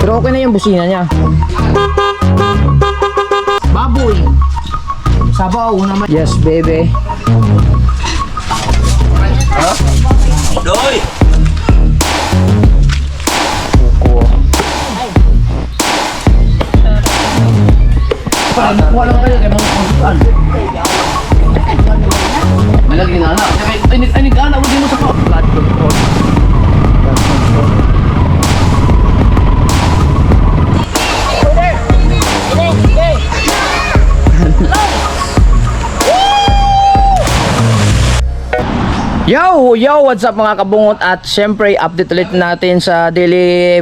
Pero okay na yung busina niya. Baboy. Sabaw naman. Yes, baby. Ha? Doy! Wala kayo kay mga konsukan. Malagi na na. Ay nag-ana mo din mo sa ko. Blood control. Yo, what's up mga kabungot? At syempre, update ulit natin sa daily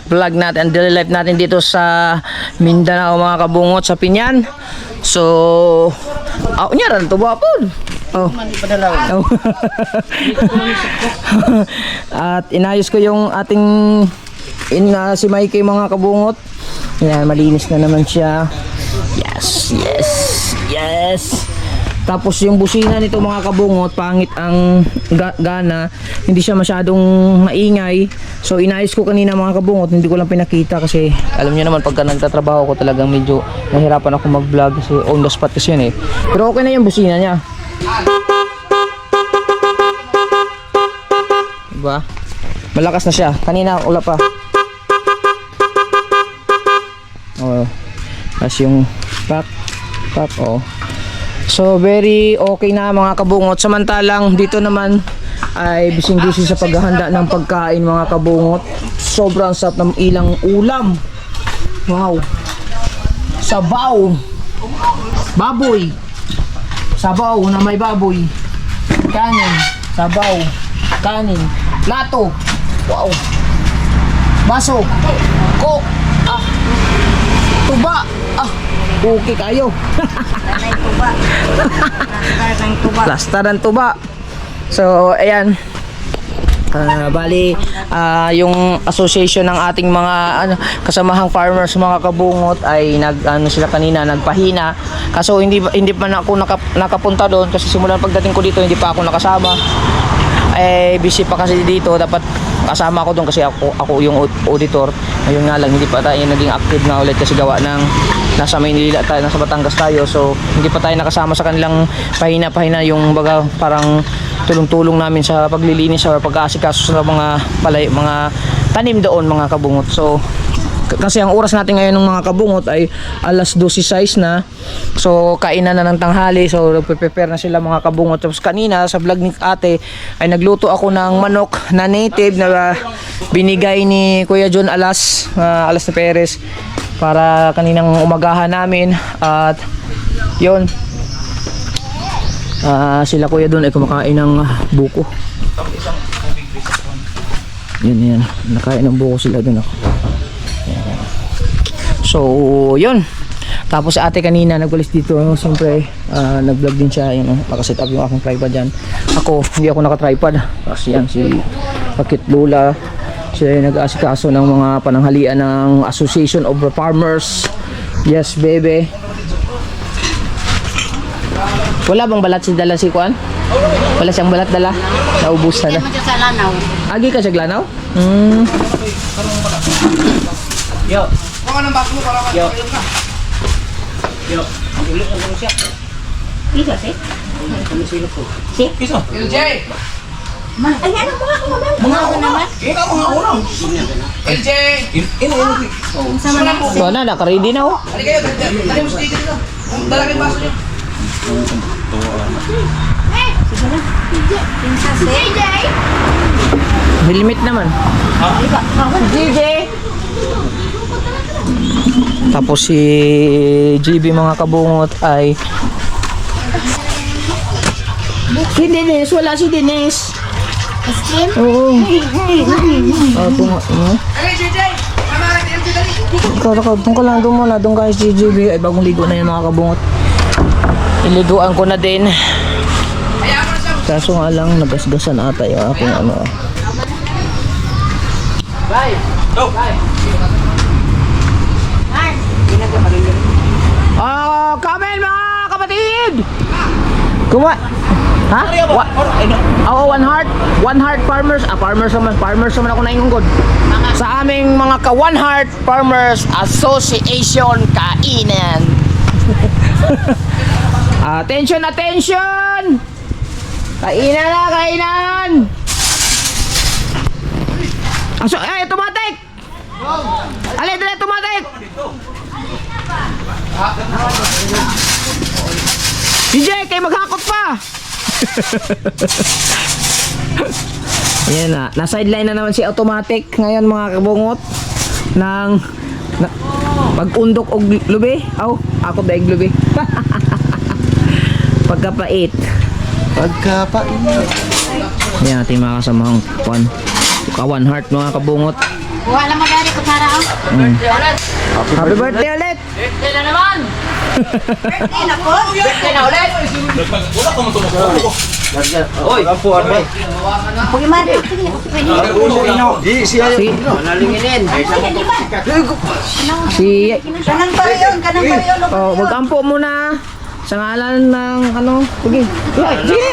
vlog natin, daily life natin dito sa Mindanao mga kabungot, sa Pinyan. So, nya ran to ba po? Oh. Oh. At inayos ko yung ating si Mikey mga kabungot. Yan, malinis na naman siya. Yes. Tapos yung busina nito mga kabungot, pangit ang gana, hindi siya masyadong maingay. So inayos ko kanina mga kabungot, hindi ko lang pinakita kasi alam niyo naman pagka nagtatrabaho ko talagang medyo nahirapan ako mag-vlog kasi on the spot kasi yun eh. Pero okay na yung busina niya. Diba? Malakas na siya. Kanina wala pa. Oh. Tapos yung pack oh. So very okay na mga kabungot. Samantalang dito naman ay bising-busy sa paghahanda ng pagkain mga kabungot. Sobrang sarap ng ilang ulam. Wow. Sabaw. Baboy. Sabaw na may baboy. Kanin. Sabaw. Kanin. Plato. Wow. Baso. Coke. Tuba. Okay kayo. Plaster ng tuba. So ayan. Bali yung association ng ating mga kasamahang farmers mga kabungot ay sila kanina nagpahina. Kaso hindi pa ako nakapunta doon kasi simulan pagdating ko dito hindi pa ako nakasama. Busy pa kasi dito, dapat kasama ako doon kasi ako yung auditor. Ayun nga lang, hindi pa tayo naging active na ulit kasi gawa ng nasa Maynila tayo, nasa Batangas tayo. So hindi pa tayo nakasama sa kanilang pahina yung baga parang tulong-tulong namin sa paglilinis sa pag-aasikaso sa mga tanim doon mga kabungot. So kasi ang oras natin ngayon ng mga kabungot ay alas 12:06 na. So kainan na ng tanghali. So nagpe-prepare na sila mga kabungot. Tapos kanina sa vlog ni ate ay nagluto ako ng manok na native na binigay ni Kuya John Alas na Perez para kaninang umagahan namin. At yun, sila Kuya doon ay kumakain ng buko. Yan, nakain ng buko sila doon ako. So yun. Tapos si ate kanina nagwalis dito, siyempre nag-vlog din siya, nakaset up yung aking tripod dyan. Ako, hindi ako naka-tripod kasi yan si Pakit Lula, siya yung nag-aasikaso ng mga pananghalian ng Association of Farmers. Yes baby. Wala bang balat si dala si Kuan? Wala siyang balat dala? Naubos na na. Agi ka siya glanaw? Yo. Baka nang baso mo para makakain ka. Yo. Ang ulit ang siya. Isa si? Ano sino po? Si? Isa. LJ. Ay ano mga ako naman? Ikaw mga uno. LJ. Ino. Sama na. So na naka-ready na oh. Ali kayo. Dali mo sticker dito. Dalagay baso niyo. Hey. Sige na. DJ. Helmet naman. DJ. Tapos si GB mga kabungot ay si Dennis, wala si Dennis. Oo. Doon ka lang, doon muna. Doon guys, si GB ay bagong ligo na yun mga kabungot. Iliguan ko na din. Kaso nga lang, nagasgasan ata yung aking Bye! Go! Bye! Kamen mga kapatid! Ha? Oo, One Heart. One Heart Farmers. Farmers naman ako naingungod. Sa aming mga One Heart Farmers Association kainan. Attention, attention! Kainan na, kainan! Ay, automatic! Ali, dali, automatic! DJ, kayo maghakot pa! Ayan na, na-sideline na naman si automatic ngayon mga kabungot ng pag-undok og lubi. Ako daig lubi. Pagkapait. Ayan ating mga kasamahang One Heart mga kabungot. Wala mo dari ko para ako. Happy birthday ulit! Birthday na naman! Birthday na po? Birthday na ulit! Wala ka matulog. Oy, Pugiman, sige. Si Kanang pa yun, kanang pa yun. mag-ampo muna sa ngalan ng ano. Sige. Sige.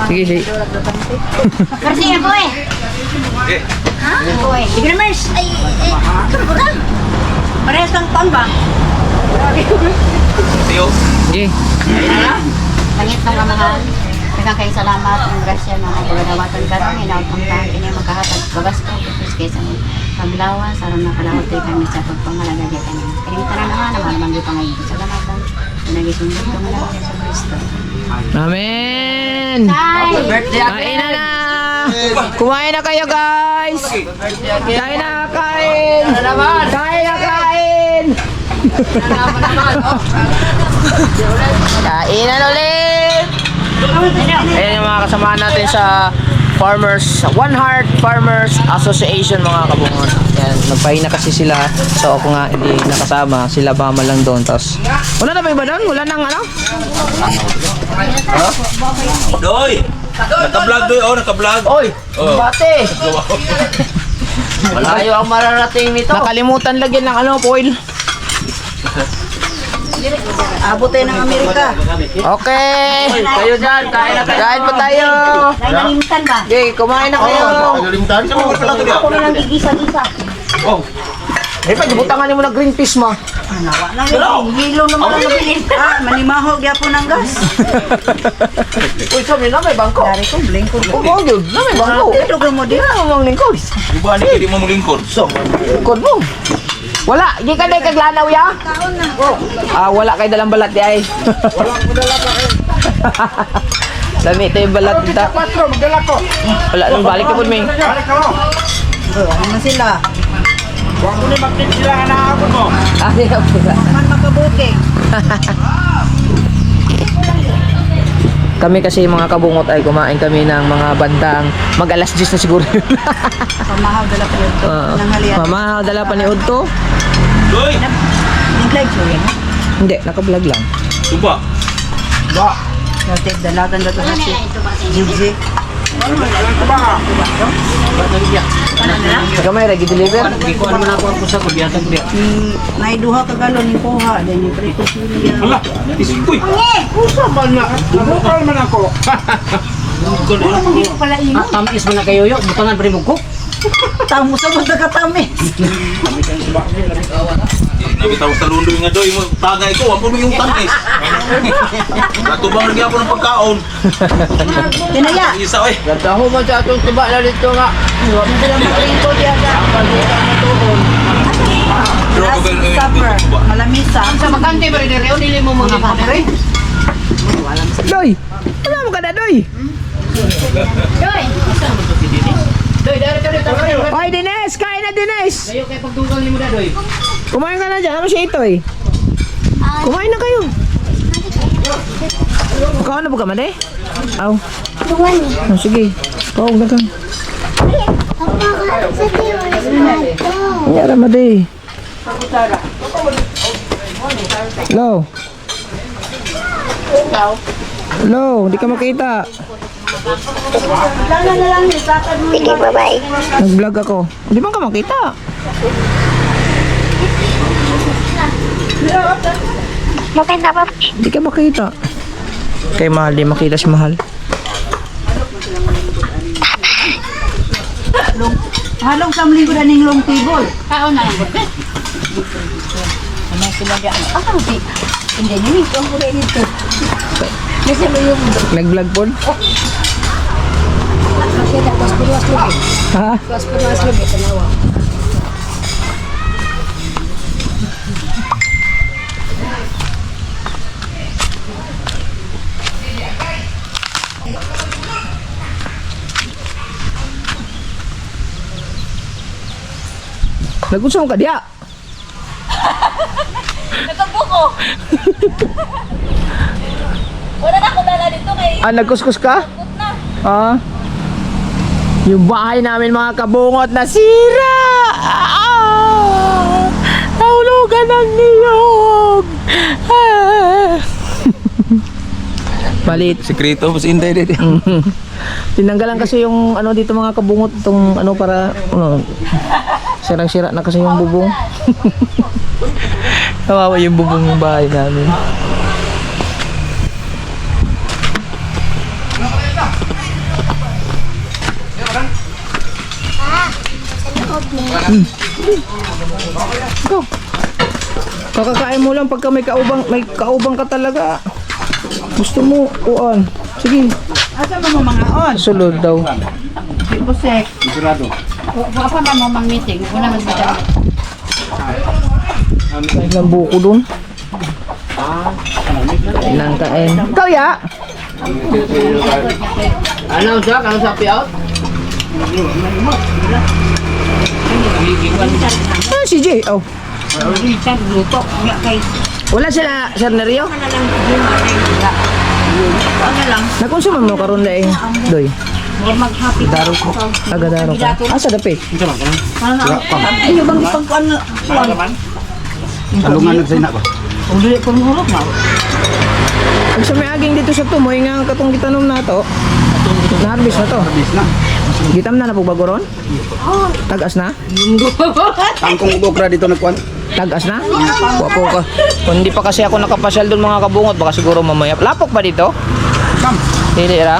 Sige. Birthday na po eh. Ha? Po eh. Sige na Mers. Ay, kano po na? Parehas lang taon ba? Tiyo. Sige. Langit ng kamahal. Nagkakay salamat ng grasya na nagulawatan ka rin. Inautang-tahan kanya makahatag. Babas ko. Tapos kaysa mo. Paglawan, sarang nakalawat tayo kami sa pagpangalaga kanya. Kalimtan na naman, naman di pangayon. Salamat lang. Nagisundin ka mo lang sa Kristo. Amen. Hi! Kain na. Kumain na kayo guys. Kain na, kain. Kain na, kain. Kainan ulit. Ayan yung mga kasamahan natin sa Farmers, One Heart Farmers Association mga kabungon. Yan, nagpahinga kasi sila. So ako nga hindi nakasama, sila bama lang doon. Tapos wala na ba iba doon? Wala nang ano? Doy. Naka-vlog doy, naka-vlog. Oy, Oh. bate. Malayo ang mararating nito. Nakalimutan lagyan ng ano, foil. Abot tayo ng Amerika. Okay. Kayo dyan, kain na kayo. Kain pa tayo. Ay, nalimitan ba? Okay, kumain na kayo. Ako nilang gigisa-gisa. Pagibutangan mo ng green peas mo. Nawa na yun. Hilo naman ang nabilin. Manimahog yapon ng gas. Uy, sabi na may bangko. Dari ko, blingkod ko. Oo, yun. Na may bangko. Tulog mo din. Ano mong lingkod? Diba, hindi mo malingkod. Lingkod mo. Wala, hindi ka na kaglanaw ya? Wala kay dalang balat di ay. Wala ko dala pa kayo. Dami ito yung balat dito. Wala nang balik ka po, Ming. Ano sila? Huwag mo na mag-tip sila ka nakakapon mo. Hindi na po. Man makabuking. Kami kasi mga kabungot ay kumain kami ng mga bandang mag-alas 10 na siguro. Pamahaw dala ko yun. Nang halian. Mama, dala pa ni Udto? Doy. Nag-live show yan. Hindi, naka-vlog lang. Diba? Natik dalagan dato na si Jibzi. Kamay, ready-deliver? Naiduha ka galon ni Kuha. Then yung prito siya. Hala, isikoy. Bukal hindi ko pala ino. Tamis mo na kayo yun, butangan pa rin mo cook. Tamo sa mga katamis. Nabitaw sa lundoy nga doy mo. Tagay ko, ang puno yung tanis. Natubang lagi ako ng pagkaon. Tinaya. Isa eh. Gataho mo sa atong tiba na dito nga. Dala mo prito diya ka. Pero ko Last supper. Malamisa. Sa magkante pa rin rin, hindi mo mga pare. Doy! Ano mo ka na, Doy? Doy, dito. Oy, Dines! Kain na, Dines! Kayo kay pagdugang ni mo na, Doy. Kumain ka na dyan. Ano siya ito eh? Kumain na kayo. Ikaw na po ka man eh? Aw. Sige. Ikaw, nagang. Yara ma di. Hello. Hello, hindi ka makita. Sige, bye-bye. Nag-vlog ako. Hindi ba ka makita? Makita pa. Hindi ka makita. Kay Mahal, di makita si Mahal. Halong sa muli ko na ning long table. Kao na lang. Ano sila diyan? Ako di. Hindi nini ko ko rin ito. Kasi mo yung Nag-vlog po? kasi tapos pulas lagi. Ha? Tapos pulas lagi tanawa. Nag-usong ka diya? Nagkabuko. Wala na ako dala dito kay Ah, nagkuskus ka? Put na. Ah. Yung bahay namin mga kabungot na sira! Ah! Nahulugan ng niyog! Ah! Malit. Sekreto mas intay din. Tinanggalan kasi yung ano dito mga kabungot itong ano para ano, sirang-sira na kasi yung bubong. Kawawa yung bubong ng bahay namin. Go. Kakakain mo lang pagka may kaubang ka talaga. Gusto mo, uan. Sige, Asa mo mga on? sulod daw. Di busek. Apa man mo mang meeting? Una man sa Kain ng buko dun. Ilang kain. Ikaw ya? Ano siya? Kano sa out? Ah, si Jay. Oh. Richard luto nga kay Wala sila, Sir Nerio? ano lang Nakonsuman mo karon na eh. Doy. mo mag-happy Daro ko. Agadaro ka. Ah, sa dapit. Ano bang pagkuan na kuan? Alungan nagsina ba? Ang dili ko hulog na. Ang sa may aging dito sa tumoy nga katong gitanom na to. Na-harvest na to. Bis na. Gitam na na po bagoron? Tagas na? Tangkong okra dito nagkuan. Tagas na? Wapo ka. Kung hindi pa kasi ako nakapasyal doon mga kabungot, baka siguro mamaya. Lapok ba dito? Hindi ra?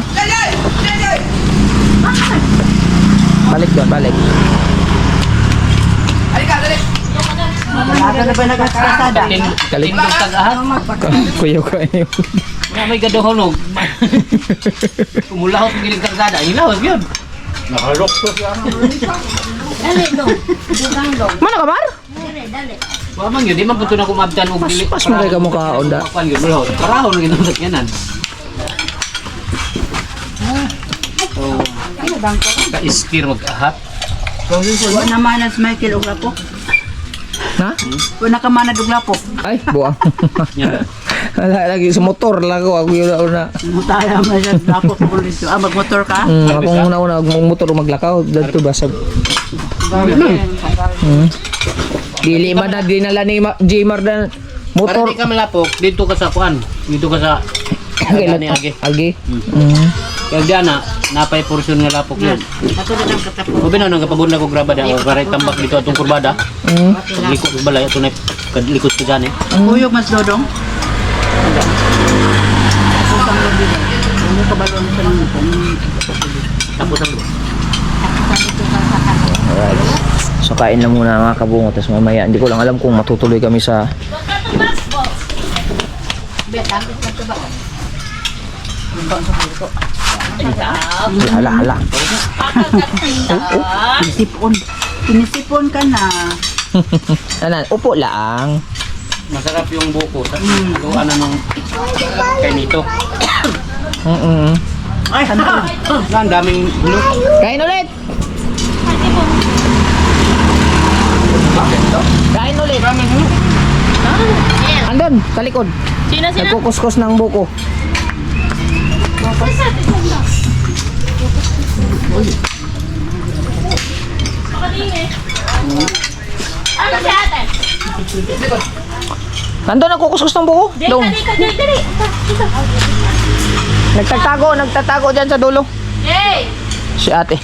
Balik doon, balik. Wala na ba nagkasada? Kalindog tagahan. Kuya ko yun. Nga may gadoholog. Kumulahot ng giling karsada. Ilahos yun. Nakalok to siya. Dali dong. Dugang dong. Mana ka mar? Wala man yun. Di man punto na kumabdan og giling. Pas mo kay ka mukha onda. Kapan yun. Mulahot. Karahon na ginamit yanan. So, ka-iskir mag-ahat. Wa na manas Michael og lapo. Ha? Wa na ka manad og lapo. Ay, buang. Yan. Wala lagi sa motor lang ako yun una. Mutaya man sa lapo sa pulis. Ah magmotor ka? Akong una motor maglakaw dito basag. Dili man na dinala ni Jmar dan Para motor. di ka malapok, dito ka sa kuan. Dito ka sa ni Agi. Agi. Kaya diyan na, napay porsyon nga lapok yun. Katulad ng katapos. Sabi na nang kapagod na ko grabada, para tambak dito atong kurbada. Likot ko balay, ito na likot ko dyan eh. Kuyog mas dodong. Tapos ang So kain na muna mga kabungot, tapos mamaya hindi ko lang alam kung matutuloy kami sa hala. Inisipon. Inisipon ka na. Anan, upo lang. masarap yung buko. Luan na nung kay nito. Ay, Ang daming hulog. Kain ulit. Kain ulit. Andun, sa likod. Sino? Nagkukuskus ng buko. Ano si ate? Nandun nagkukuskus ng buko. Doon. Dali. Nagtatago dyan sa dulo. Yay! Si ate.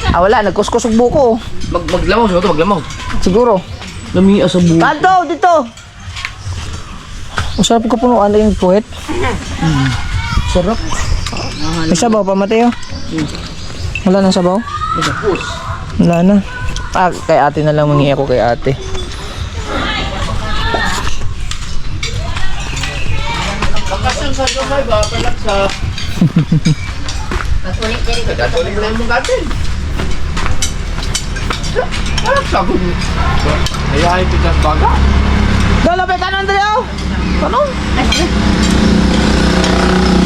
Wala, nagkuskus ng buko. Maglamaw siya ito, maglamaw. Siguro. Lamiya sa buko. Kanto, dito. Masarap ka punuan na yung puwet. Sarap. May sabaw pa, Mateo? Wala nang sabaw? Wala na. Ah, kay ate na lang mangingi ako kay ate. Bakasyon sa Dubai ba? Palag sa... Pag-ulit diri ko. Katuloy mo lang mong gatin. Sagot mo. Ayahay pitas baga. Dol, lapit ka nang dali oh! Tanong!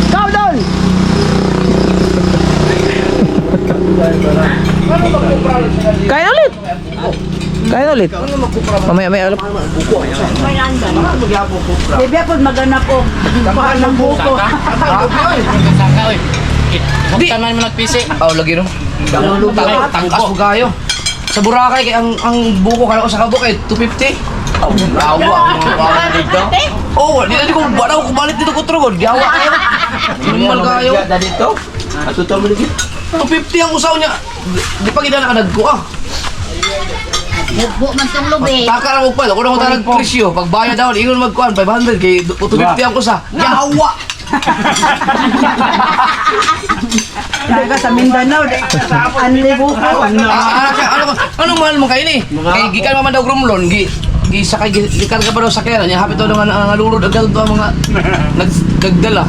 Ikaw, Dol! Kain ulit! Kain ulit! Mamaya may alap. Bebe ako maghanap po. Baka ng buko. Saka oy. Buktan man mo nagpisi. Oh, lagi no. Tangkas mo kayo. Sa Boracay kay ang buko kayo sa kabuk eh 250. Awa ang mga bawal dito. Oh, dito ko baraw ko balik dito ko trugod. Giawa kayo. Normal kayo. Dito? Ato to mo lagi. 250 ang usaw niya. Di pa gina nakadag ko ah. Bugbo man tong lubi. Taka lang magpal. Ako na ko talag presyo. Pag bayad daw, ingon magkuhan 500 kay 250 ang usa. Giawa. Dahil ka sa Mindanao. Anli buko. Ano mahal mo kayo ni? Kay gikan man daw grumlon, sakay gikarga pa daw sa kera niya. Hapit daw nga nalulod agad daw mga nagdala.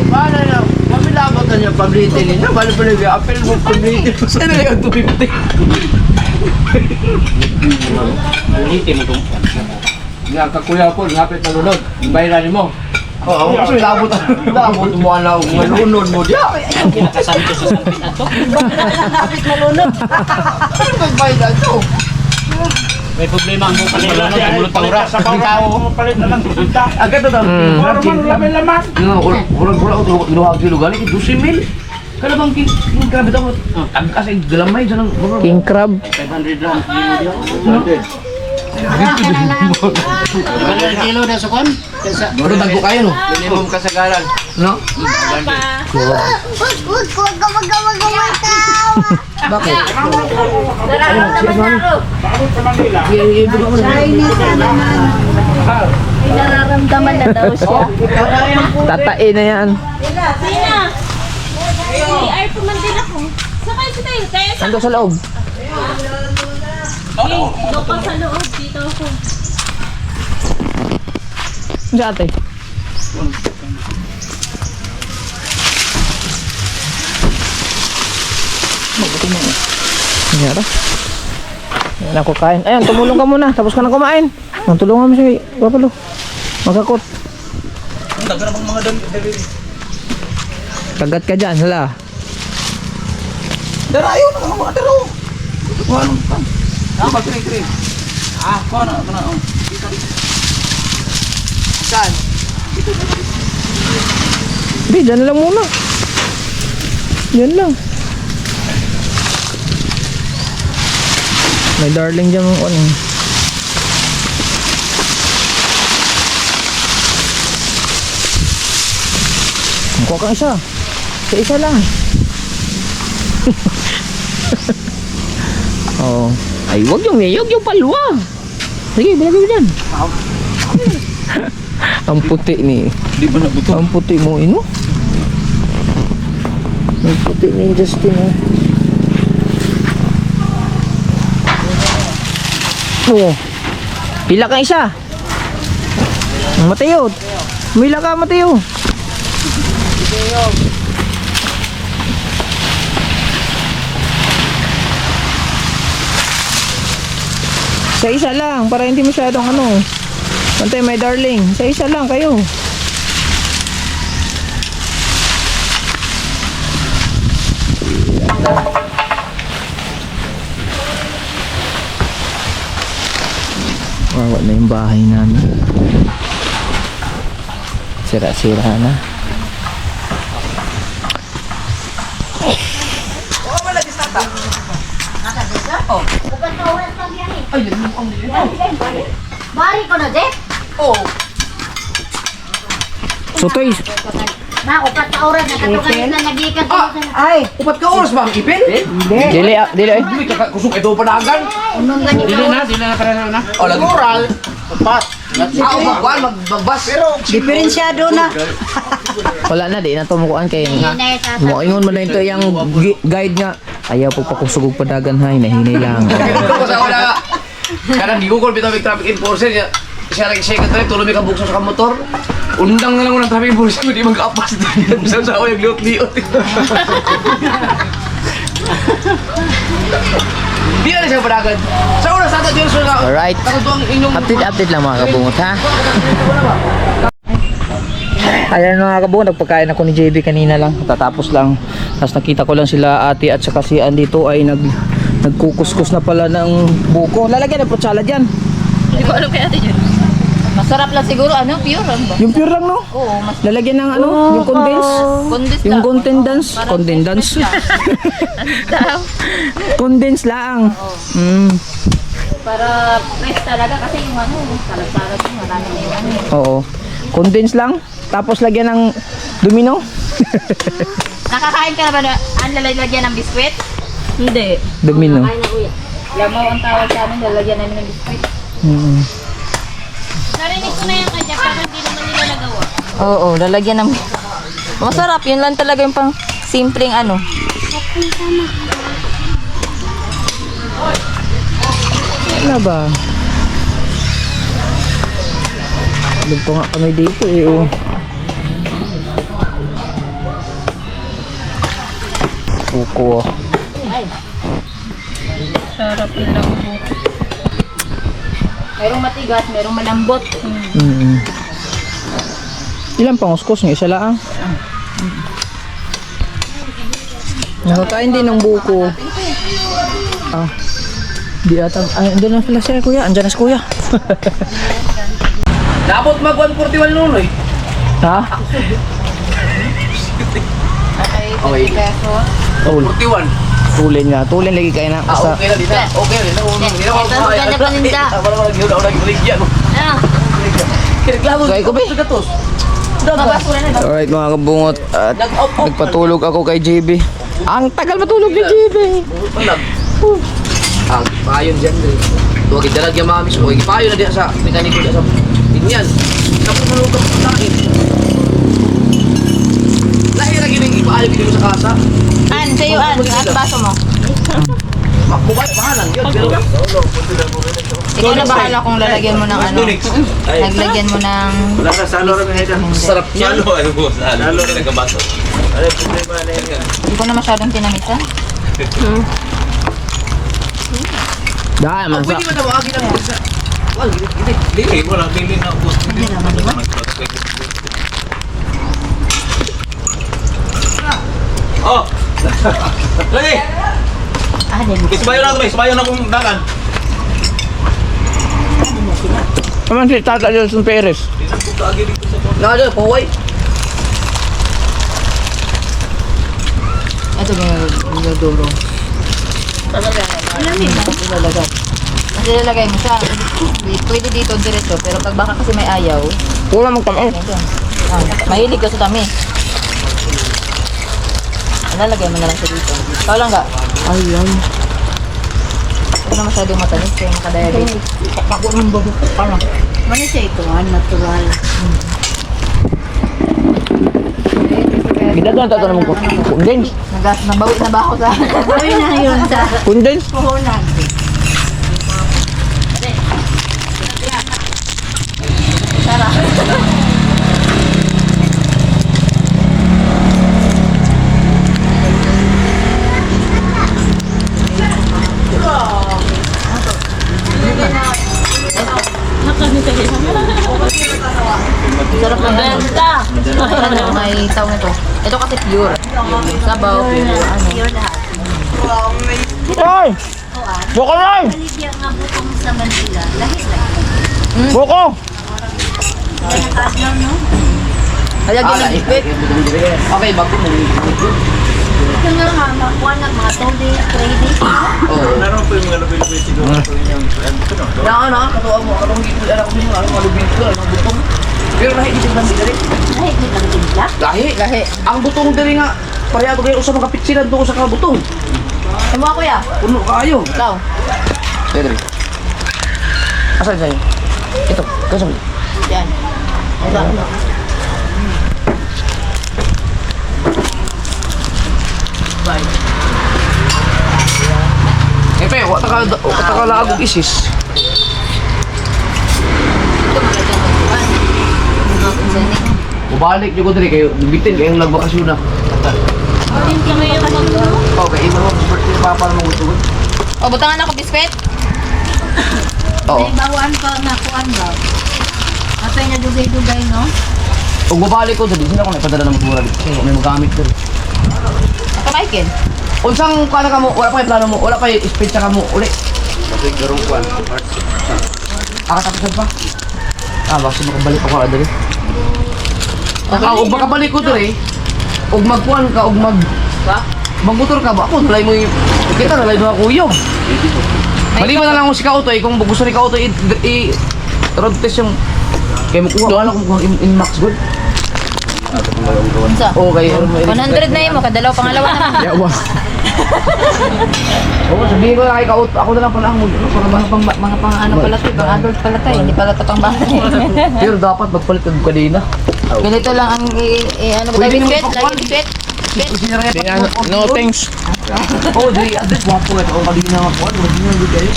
Paano na? Mabilabot na niya pablitin niya. Bali pa niya. Apel mo pablitin. Saan na yung 250? Ulitin mo itong... Nga kakuya po, ngapit na lunod. Bayaran mo. Oo, kasi labot mo na malunod mo diya. Kinakasabi ko sa sampit ato. Lapit malunod. Ano magbayad to? May problema ang mong kanila. Ang mulot pang oras. Sa pang tao. Agad na daw. Nga, wala ko ginawa ang kilo galing. 12,000. Kala bang king crab ito? Tagkas ay galamay dyan ang... King crab? 500 lang. Iba kilo na sa kon? Ano tagpo kayo no? Minimum kasagaran. No? Bakit? May nararamdaman na daw siya. Tatain na yan. Sina? CR po man din ako. Sakay si tayo. Kaya sa Nandun sa loob. doon pa sa loob. Dito ako. Si ate. Mabuti mo. Nangyara. Yan ako kain. Ayan, tumulong ka muna. Tapos ka na kumain. Tulungan mo siya. Papalo. Magkakot. Dagan bang mga doon. Kagat ka dyan, hala. Darayo na mga daro. Ano kan? Apa kiri-kiri? Ah, kana. Saan? Hindi, dyan lang muna. Yan lang. May darling dyan mga ano. Kuha kang isa. Sa isa lang. Oh. Ay, wag yung palwa. Sige, bilagay mo dyan. Ang puti ni. Di ba nabuto? Ang puti mo, ino? Ang puti ni Justin, oh. Oo. Pila kang isa. Mateo. Pila ka, Mateo. Sa isa lang, para hindi masyadong ano. Pantay, my darling. Sa isa lang kayo. Wawa na yung bahay namin. Sira-sira na. Bari ko na, Jeff. So, toy. Na, upat ka oras na katukalit na nagikan ko. Ay, upat ka oras ba ang ipin? Dili ay. Kusok ito panagan. Unong ganito. Dili na para na. O, lagi. magbabas. Diferensyado na. Wala na, di na tumukuan kay nga. Hinay sa Moingon mo na ito yung guide nga. Ayaw po pakusugog padagan hay, nahinay lang. Karena di Google bitaw may traffic enforcer ya. Siya lagi siya katay tuloy may kabukso sa motor. Undang na lang mo ng traffic enforcer di mag-apas din. Sa sawa yung liot-liot. Di na siya padagan. Sa oras sa atin so na. Alright. Takot ang inyong Update lang mga kabungot ha. Ayan mga kabungot, nagpagkain ako ni JB kanina lang. Tatapos lang. Tapos nakita ko lang sila ate at saka si Ann dito ay nagkukuskus na pala ng buko. Lalagyan ng fruit salad yan. Hindi ko alam kaya ate dyan. Masarap lang siguro, pure ba? Yung pure lang no? Oo, mas Lalagyan ng yung condense. condensed Yung lang. condense. Condense lang. Para fresh talaga kasi yung salad-salad yung marami na yung Oo. Condense lang. Tapos lagyan ng domino. Nakakain ka na ba na ang lalagyan ng biskwit? Hindi. Domino. Lamaw ang tawag sa amin, lalagyan namin ng biskwit. Narinig ko na yan kanya pero hindi naman nila nagawa. Oo, lalagyan ng... Masarap, yun lang talaga yung pang simpleng ano. Ano ba? Dito nga kami dito eh. Oh. Buko. Sarap yung lambot. Merong matigas, merong malambot. Ilan pang uskus ng isa lang? Nakakain din ng buko. Di ata. Ay, andyan na pala siya kuya. Andyan na si kuya. Dapat mag 141 nunoy. Ha? Okay, 50 pesos. 41. Tulin nga. Tulin lagi kayo na. Basta. Okay na dito. Okay na. Ito, ganda pa ninda. Wala lagi baligyan. Reklamo Kaya ko ba? gatos. Mabasura na ba? Alright mga kabungot. At nagpatulog ako kay JB. Ang tagal matulog ni JB. Ang payon dyan din. Huwag idalag yung mga miss. Huwag ipayon na diyan sa mekaniko dyan sa binyan. Tapos manulog ka sa akin. Lahir na gining ipaalim dito sa kasa. An, sa'yo An, at baso mo. Mobile, mahalang yun. Pero Ikaw na bahala kung lalagyan mo ng ano. Naglagyan mo ng... Wala na, salo rin na sarap niya. Salo, ano po, salo rin nagkabato. Hindi ko na masyadong tinamisan. Dahil man sa. Pwede mo na makakita ng isa. Wal, gini. Dili, wala, dili na po. Oh! Lagi! Isbayo na ito, isbayo na kong dagan. Naman si Tata Nelson Perez. Nada, paway. Ito ginaduro. Ilalagay. Kasi ilalagay mo siya. Pwede dito diretso, pero pag baka kasi may ayaw, Wala magtamain. ito. Mahilig ka sa tamis. Lalagay mo na lang siya dito. Ikaw lang ga? Ayan. Huwag na masyadong matamis kaya makadiabetes. Ako ng bago ko. Paano? Mano siya ito? Natural. Gidagan tato naman ko. Condense. Nabawi na ba ako sa... Nabawi na yun sa Condense. puhunan. Sarap. Sarap na yan. Ano, may tawag nito. Ito kasi pure. Sabaw, pure, ano. Ay! Buko na! Buko! Kaya ginagipit. Okay, bago mo. Ito nga nga, makuha ng mga 2 days, 3 days. Naroon po yung mga lubili-lubili siguro po yung Yan na, katuwa mo. Anong gipit, anak ko mo, anong malubin ko, anong butong. Pero lahi dito lang dito rin. Ay, may nagtimpla. Lahi. Ang butong diri nga, pareha kayo sa mga pitsilan doon sa kabutong. Ay mo kuya. Puno kaayo. Ikaw. Pedro. Asan sa'yo? Ito, kasama. Yan. Epe, wata ka laagog isis. Ubalik juga diri kayo, bitin kayong nagbakasyon na. Din kami yung Okay, ito mo birthday ni Papa mo gusto. O, butangan ako biskwit. Oo. Bawaan ka na kuan ba? Apa niya dugay-dugay, no? Ug babalik ko diri, sino ko na ipadala ng mura dito. May magamit diri. Kamaikin. Unsang kana ka mo, wala pa yung plano mo, wala pa yung speech ka mo, uli. Kasi garong kwan. Akatapusan pa. Basta makabalik ako diri. Ug makabalik ko diri, ug magkuan ka, ug magmotor ka ba? Ako, nalay mo yung... Kita, nalay mo ako yung. Maliban na lang kung si Kautoy, kung gusto ni Kautoy road test yung... Kaya mo kuha, wala kung kuha in max good. Unsa? Okay. 100 na yun mo, kadalaw pangalawa na. Yawa. Oo, sabihin ko na kay Kautoy, ako na lang pala ang Mga pang ano pala to, pang adult pala to, hindi pala to pang bata. Pero dapat magpalit ka kanina. Ganito lang ang ano ba tayo, biskwit? Lagi biskwit? No thanks. Oo, dili, adik, wapo ka. Oo, kanina nga po, kanina nga kayo.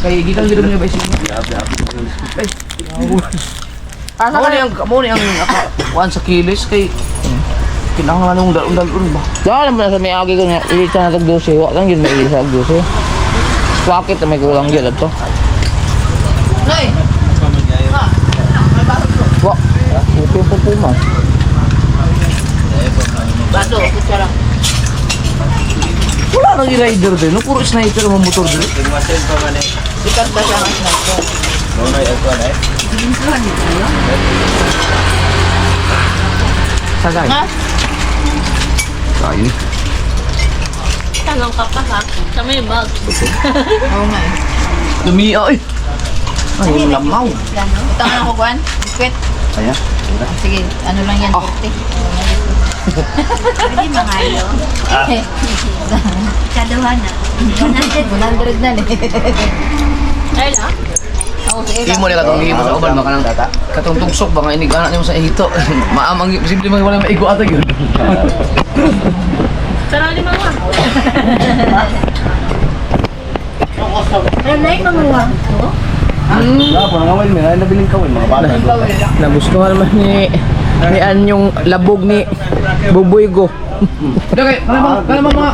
Kaya gikan gito niya ba isip mo? Mo ni ang kuan sa kilis kay kinahanglan nung dal-dal ba. Dahil naman sa may agi ko niya, ilita na tag-12. Wala lang yun may ilita tag-12. Bakit na may kulang yun ito? Noy! Wah, ito po po man. Bato, kutsara. Wala nang i-rider din, no? Puro sniper ang motor din. Ikat ba siya ang sniper? Sagay. Ha? Kain. tanong ka pa ha. Sa may bag. Oo nga eh. Lumiya eh. Ay, yung lamaw. Butangan ako kuan, biskwit. Kaya? Sige, ano lang yan, 40. Hindi mga ayo. Kaduha na. 100 na Ay la. Oo, sige. Hindi mo nila itong hihito sa uban, baka nang katong tugsok, baka inigana niyo sa hito. Maamang, posible mga wala maigo ata yun. Sarali mga. Ano na yung mga Nagustuhan naman ni An yung labog ni Buboy Go. Kaya kaya mga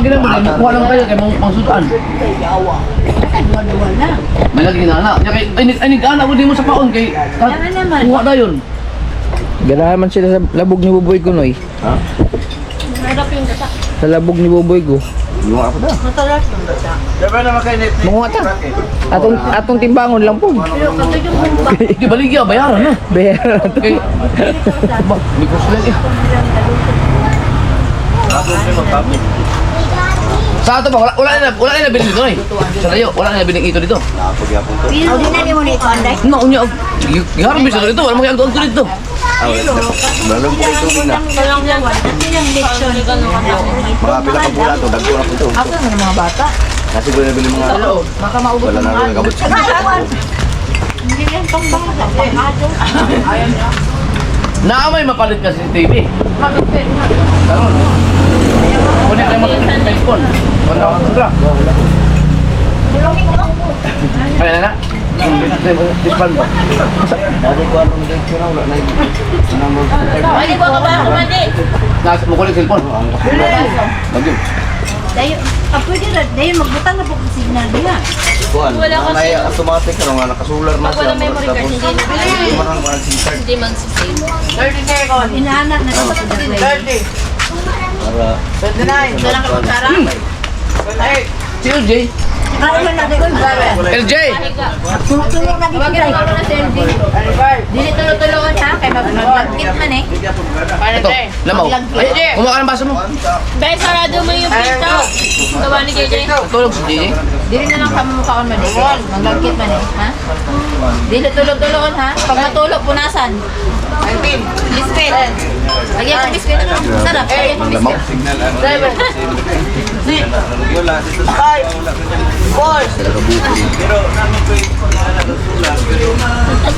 ginang mo, kuha lang kayo kay mga sudan. Malagi na na. Kaya inigana mo din mo sa paon kay kuha na yun. Ganahan man sila sa labog ni Buboy Go, Noy. Harap yung data. Sa labog ni Buboy Go. Mga ta. Atong timbangon lang po. Di baligya, bayaran na. Bayaran to. Kay ba, mikros lang eh. Sa ato ba, wala na bilhin dito eh. Sa layo, wala na bilhin ito dito. Hindi na mo nito, Anday. No, unya, giharap bisa dito, wala magyagdoon ko dito. Walang yan. Kasi yung lechon. Mga pila ka pula to, dagko na po ito. Ako na mga bata. Kasi ko nabili mga Baka maubos wala na rin kabot sa Hindi yan pang bata. Naamay mapalit kasi si TV. Karon. Kunin kayo mapalit sa phone. Wala ka kontra. Ay na. Dispan ba? Pwede ko ka ba kumandi? Nasa mo kulit cellphone. Lagi. Dayo, pwede na, dayo magbutang na po ang signal niya. Wala kasi. May automatic ano nga nakasular na Pag wala siya. memory card, hindi na. Hindi man ang parang SIM card Hindi magsisave. Inaanak na dapat sa play. para Dalang ka kutsara. Si LJ. Kaya na natin kung LJ. Pahiga. tulog na gigigay. Dili tulog-tulungan ha, kay maglagkit man eh. Ito, lamaw. Ay, kumuha ka ng baso mo. Be, sarado mo yung pinto. Gawa ni JJ. Tulog si DJ. Dili na lang kami mukhaon man eh. Maglagkit man eh, ha? Dili tulog-tulungan ha. Pag matulog, punasan. Biscuit. Lagyan ko biscuit. Sarap, lagyan ko lamaw biscuit. signal ano. Driver. Yun lang dito sa 5 4 pero naman ko yung Di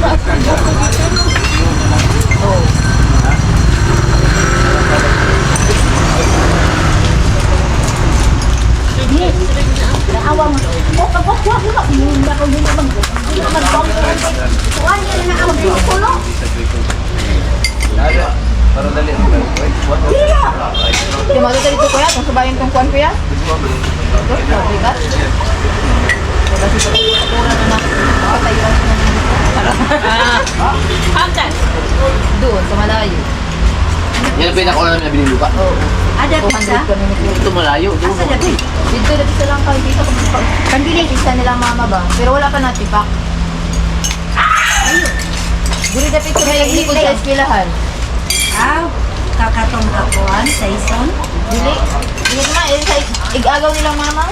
mo dito kuya, kung sabayin tong kuwan kuya. Ito, mabigat. Wala si pagkakultura na nakatayuan ko na. Hantan. Doon, sa malayo. Yan ang pinakauna namin na binilupa. Oo. Ada pizza? Ito malayo. Doon. Asa dati? Dito na pizza lang kayo dito. Kandili pizza nila mama ba? Pero wala pa natipak. Ayun. Dili na pizza may likod sa eskwelahan. Kakatong kapuan sa ison. Dili. Dili na sa igagaw nilang mama.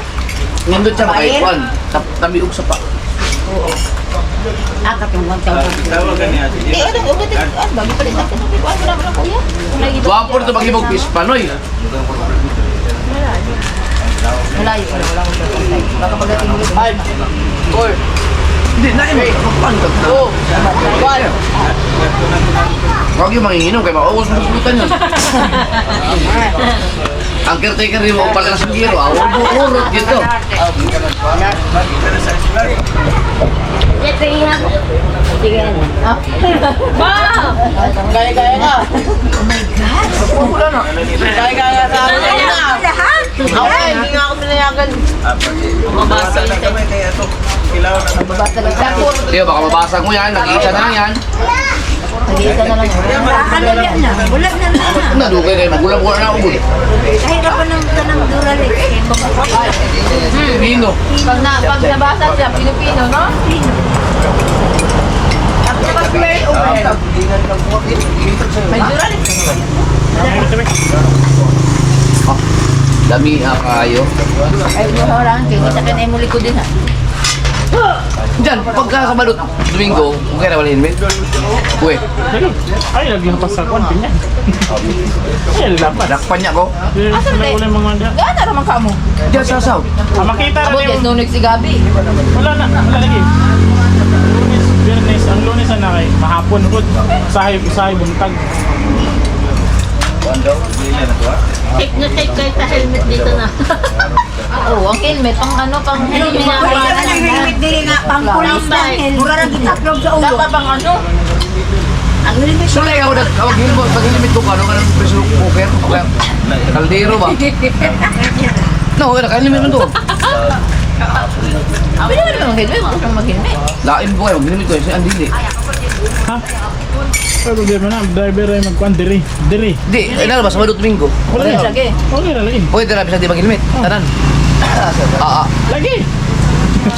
Nandun siya makaikuan. Tabiog sa pa. Oo. Kakatong 1,000. Tawag ka niya. Ano ugat bagi palit natin ng kuwan mo na kuya. Wapo nito mag-ibog Panoy. Malayo pala wala akong tatay. Baka pagdating mo 4. Hindi na yun. Magpantag na. Oo. Huwag yung manginginom kaya mauwas mo sulutan yun. Ang caretaker rin mo pala sa giro. Awag mo urot dito. Wow! Gaya-gaya ka. Wala na. Gaya-gaya sa akin na. Okay, hindi nga ako pinayagan. Mabasa yung Basta lang sa puro. Tiyo, baka mabasag mo yan. Nag-iisa na lang yan. Nag-iisa na lang yun. Ano yan na? Wala na na. Nadugay kayo. Nagulang-gulang na ako. Kahit ako ng tanang Duralex. Vino. Pag nabasa siya, Pilipino, no? May Duralex. Dami kayo. Ay, mo lang. Kita ka na yung muli ko din, ha? Diyan, pagka sa balot, Domingo, kung kaya na wala helmet. Uwe, Ay, lagi na sa kwan, pinya. Ay, lapas. nakpan niya ko. Asa na tayo? Mga anda. Gana naman ka mo. Diyan sa sasaw. Makita Abot, yes, nunig si Gabi. Wala lagi. Lunes, Biyernes, ang Lunes na kay mahapon rod. Usahay buntag. Take na take kahit sa helmet dito na. Oo, ang helmet, pang ano, pang helmet. Helmet dili nga pang pulis lang. Mura na gitaklog sa ulo. Dapat pang ano? Ang helmet So, like, ako helmet, pag helmet ko, ano ka ng preso cooker? O kaya, kaldero ba? No, naka-helmet mo to. Pwede na naman ang helmet, huwag kang mag-helmet. Lain po kayo, mag-helmet ko, kasi andili. Ay, problema na. Driver ay magkwan, diri. Hindi, ay nalabas, sa balot Domingo. Wala na. Lagi. Okay na lagi. Pwede na, bisa di mag-helmet. Tanan. Lagi.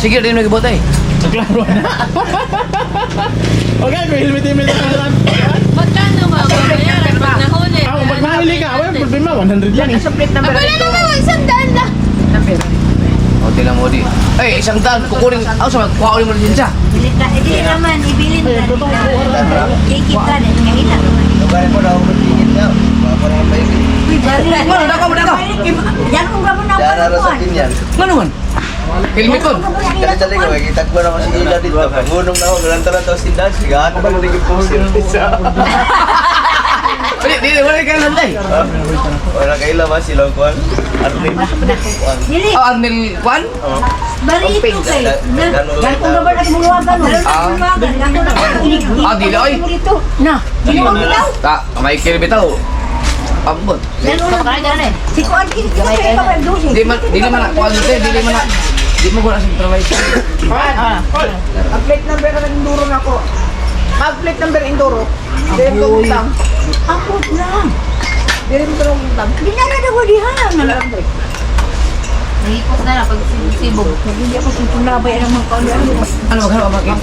Sige, rin mo ibot eh. Naglaro na. Okay, kung helmet na kanan. Magkano ba? Bayaran pag nahuli. Pag mahili ka, wala problema, 100 lang eh. Wala naman, 100 na. O, tingnan mo di. Ay, isang daan, kukunin. Ako sa kukunin mo din siya. Dili naman, ibilin na. Kikip ka na. Kahina. Uy, bari. Ano, dakaw mo, dakaw. Yan kung gabon na ako kuhan. Ano man? Helmet ko. Dali-dali ko, kitag mo naman si Ila dito. Pangunong na ako, galanta-lanta ako si Dan. Sige, ano ba naging poster? Hindi, wala kayo landay. Wala kayo laman silang kuhan. Arlene. Dili. Oh, Arnel Juan? Bari ito kay. Yan kung gabon na kumuwagan. Dili, oy. Na. Dili mo bitaw. May kilibitaw. Pambot. Kumakain ka na eh. Si kuhan kini kita kay papadusi. Dili man ako ano te, dili man. Di mo ko na sa trabaho. Ang plate number ka Enduro na ako. Mag-plate number Enduro. Dili mo utang. Ako na. Dili mo utang. Di na na ko dihan. Nahipos na lang pag sibog. Hindi ako sipunabay ang mga kaulian. Ano maghanap ang makin?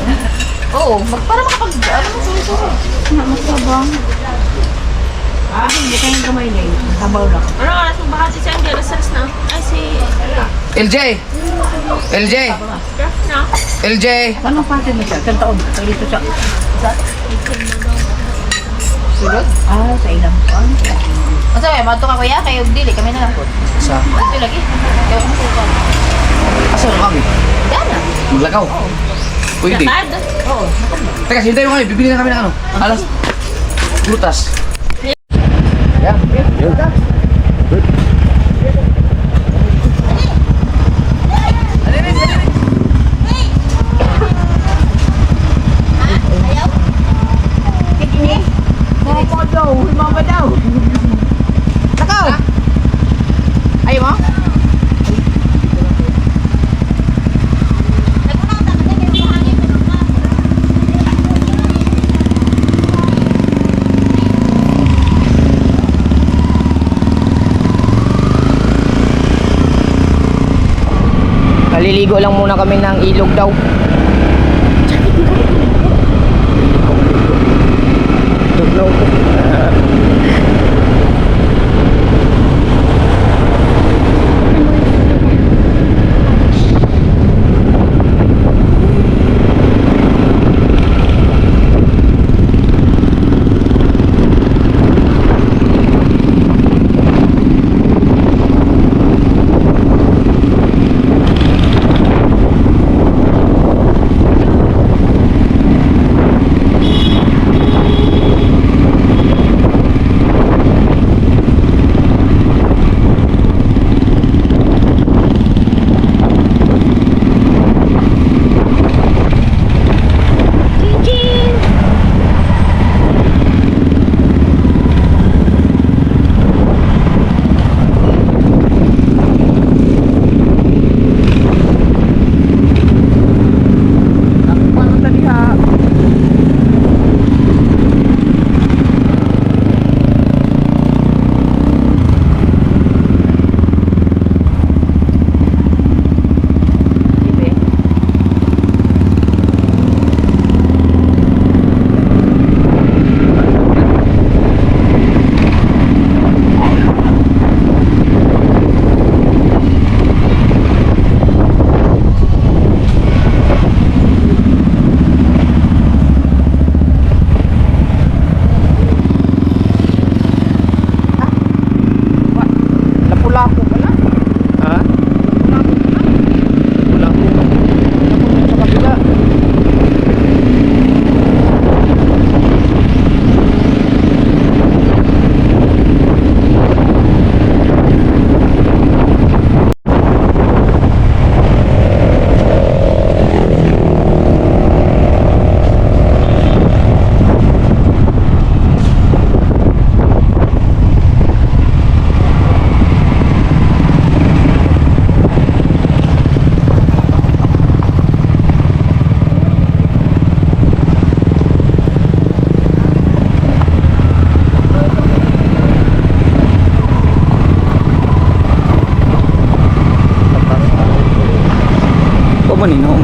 Oo, para makapag... Ano mo susunod? Na masabang. Hindi kayong kamay na yun. Sabaw na. Ano oras mo baka si Sandy? Alas 6 na. Ay, si... LJ! LJ! Na? LJ! Anong parte mo siya? Ilang taon? Dito siya. Sulod? Sa ilang taon. Ang sabi, mato ka kuya, kayo dili, kami na lang po. Sa? Ito lagi. Kaya kung susunod. Asa na kami? Yan na. Maglakaw. Pwede. Lakad? Teka, hintayin mo kami. Bibili na kami ng ano. Alas. Brutas. Yan. Mama daw. Takaw. Ayaw mo? Kaliligo lang muna kami ng ilog daw.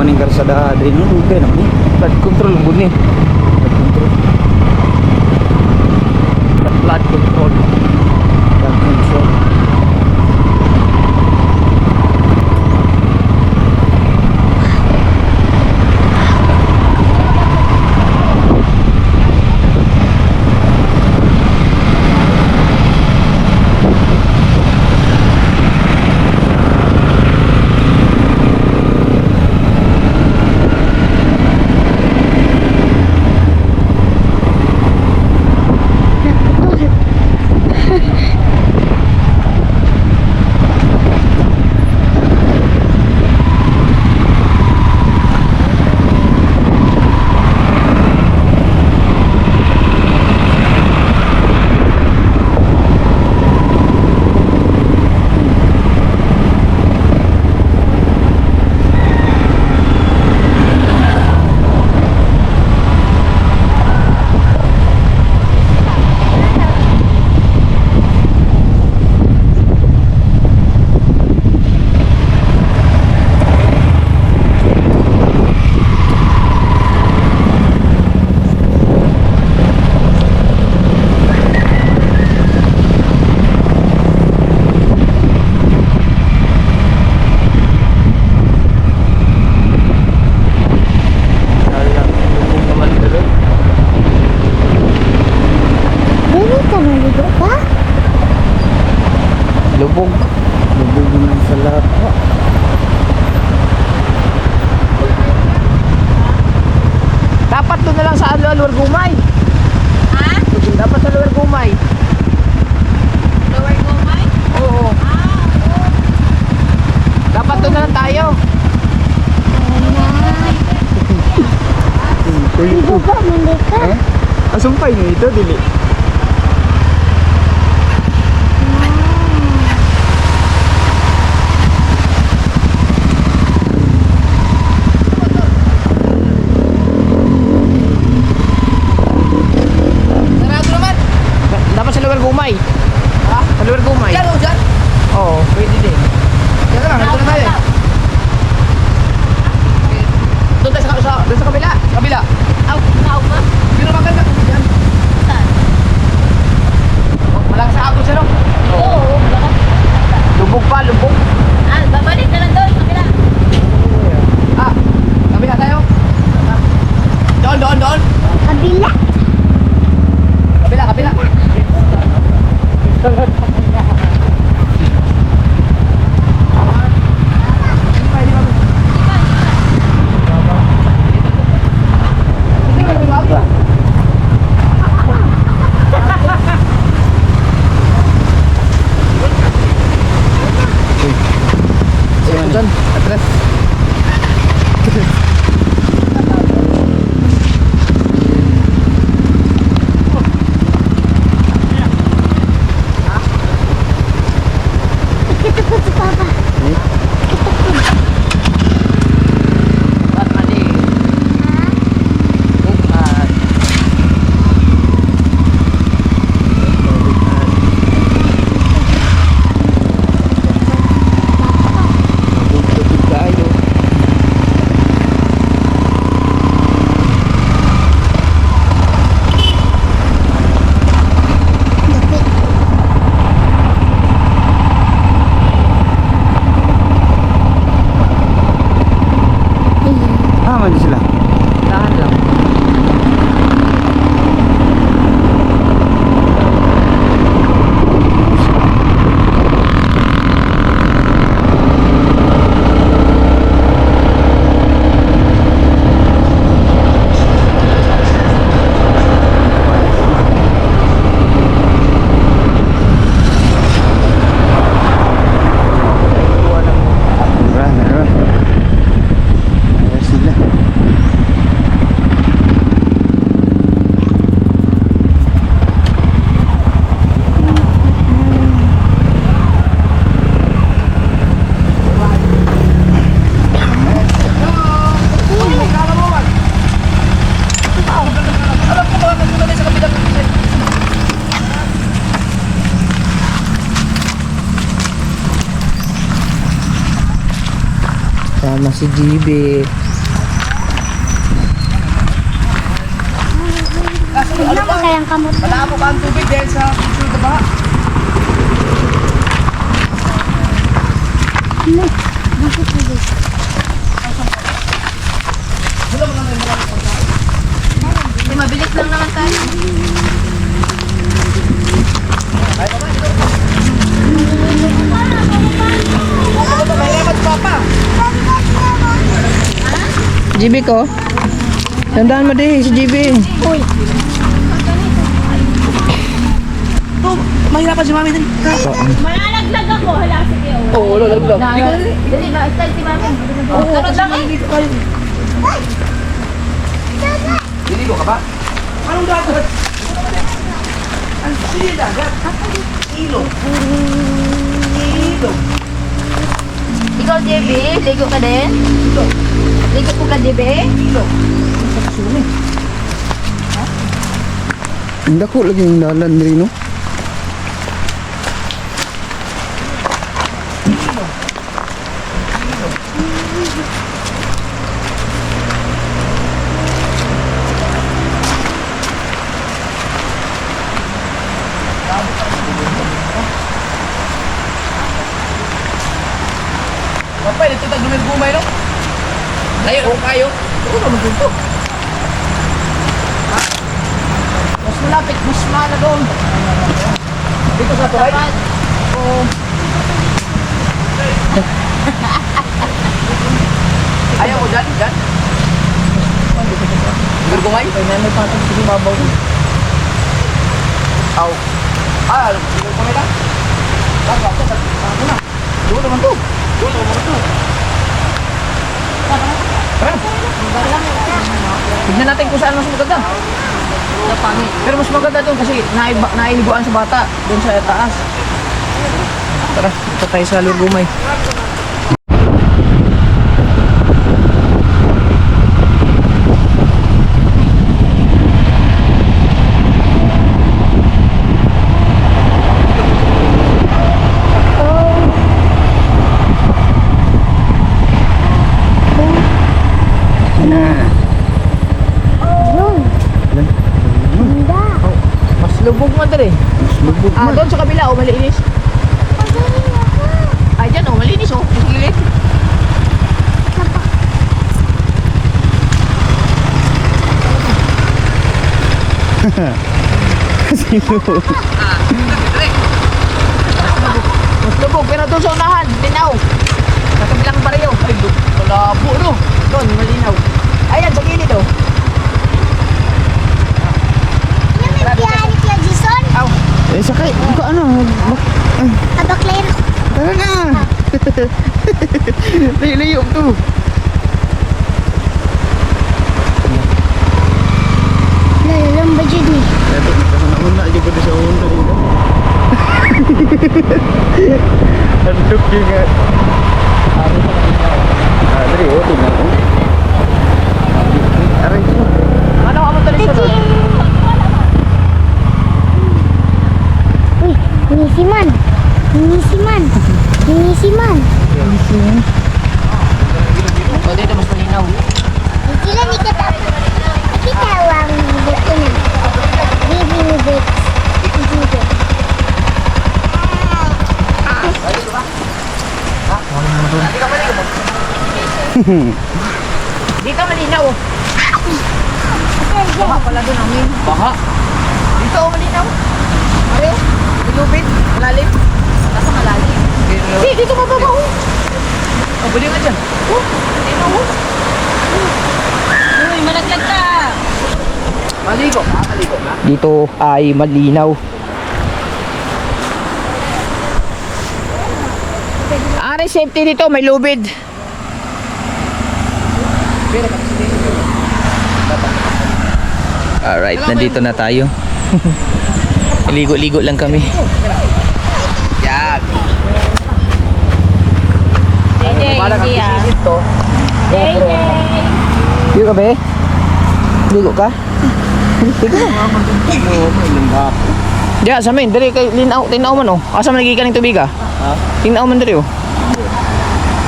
maning karsada din no dugay na ni Flood control gud ni. Flood control. sa lugar gumay. Ha? Dapat sa lugar gumay. Lower Gomay? Oo. Oo. Dapat doon na lang tayo. Asumpay niyo ito, dili. Sarado naman. Dapat sa lugar gumay. Ha? Sa lugar gumay. Diyan o, dyan. Oo, pwede din. Diyan lang, ito na tayo. Doon tayo doon sa kabila. Kabila. Au ba? Pero maganda kung dyan. Saan? Malakas sa agos, ano? Oo. Lubog pa, lubog. Ah, babalik na lang doon. Kabila. Ah, kabila tayo. Doon, doon, doon. Kabila. Kabila, kabila. Doon, atras. Mandi sila. Tahan lang. Sama si GB. Tignan mo kayang kamot. Malabo ka ang tubig dahil sa picture na ba? Hindi, mabilis lang naman tayo. GB ko. Tandaan mo di, si GB. Mahirapan si mami din. Malalaglag ako. Hala, sige. Oo, lalaglag. Dali ba? Style si mami. Tarot lang eh. Diligo ka ba? Anong dagat? Ang sili dagat? Ilog. Ilog. Ikaw, JB, ligo ka din? Ligo po ka, JB? Ilog. Ang dako lagi yung dalan rin, no? Kapay, dito tag lumigumay, no? Layo, kung kayo. Oo naman dito. Mas malapit, mas mana doon. Dito sa turay? Oo. Ayaw ko dyan, dyan. Lugumay? Ay, may patag sa babaw. Aw. Lugumay lang. Doon naman to. Tignan natin kung saan mas maganda. Pero mas maganda doon kasi nailiguan sa bata doon sa taas. Tara, ito tayo sa Lugumay. Mas lubog man dali. Doon sa kabila, malinis. Dyan, malinis, mas lilit. Mas lubog, pero doon sa unahan, linaw. Sa kabilang baryo. Ay, malabo, no? Doon, malinaw. Ayan, sa gilid, Aw. Sakay, buka ano? Abaklayan ako. Tara na! Layo-layo to. Lalang ba dyan eh? Una aja pada sa una dito. Anduk juga. Dari tinggal. Aray ko. Ano ka mo tuloy sa doon? Uy, Nisiman. Nisiman. Nisiman. Dito mas malinaw. Sila ni kita. Kita ang dito na. Bibi ni Bex. Dito. Dito malinaw. Baka pala doon namin. Baka. Dito malinaw. Pare, ilubid, malalim. Nasa malalim. Dito mababaw. Buli nga dyan. Uy, malaglag ka. Maligo. Maligo na. Dito ay malinaw. Ari, safety dito, may lubid. Alright, nandito na tayo. Ligo-ligo lang kami. Yan. JJ, hindi ah. JJ. Ligo ka, be? Ligo ka? Diya, sa amin, dali kay tinaw man, Asa man nagikan ng tubig, Tinaw man dali,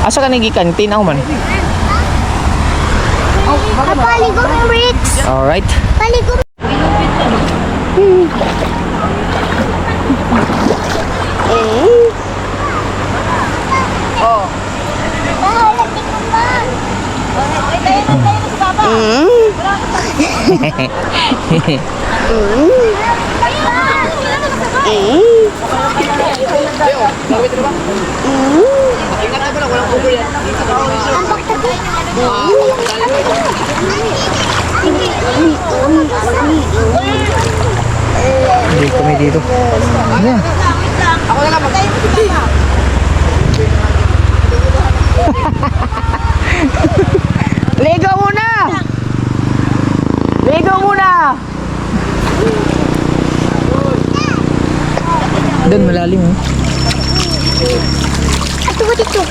Asa ka nagikan, tinaw man. Kapaligo ng bricks. Alright. Paligo. Hindi kami dito. Ayan. Ako na lang Ligo muna! Ligo muna! Doon malalim, Ato ko dito.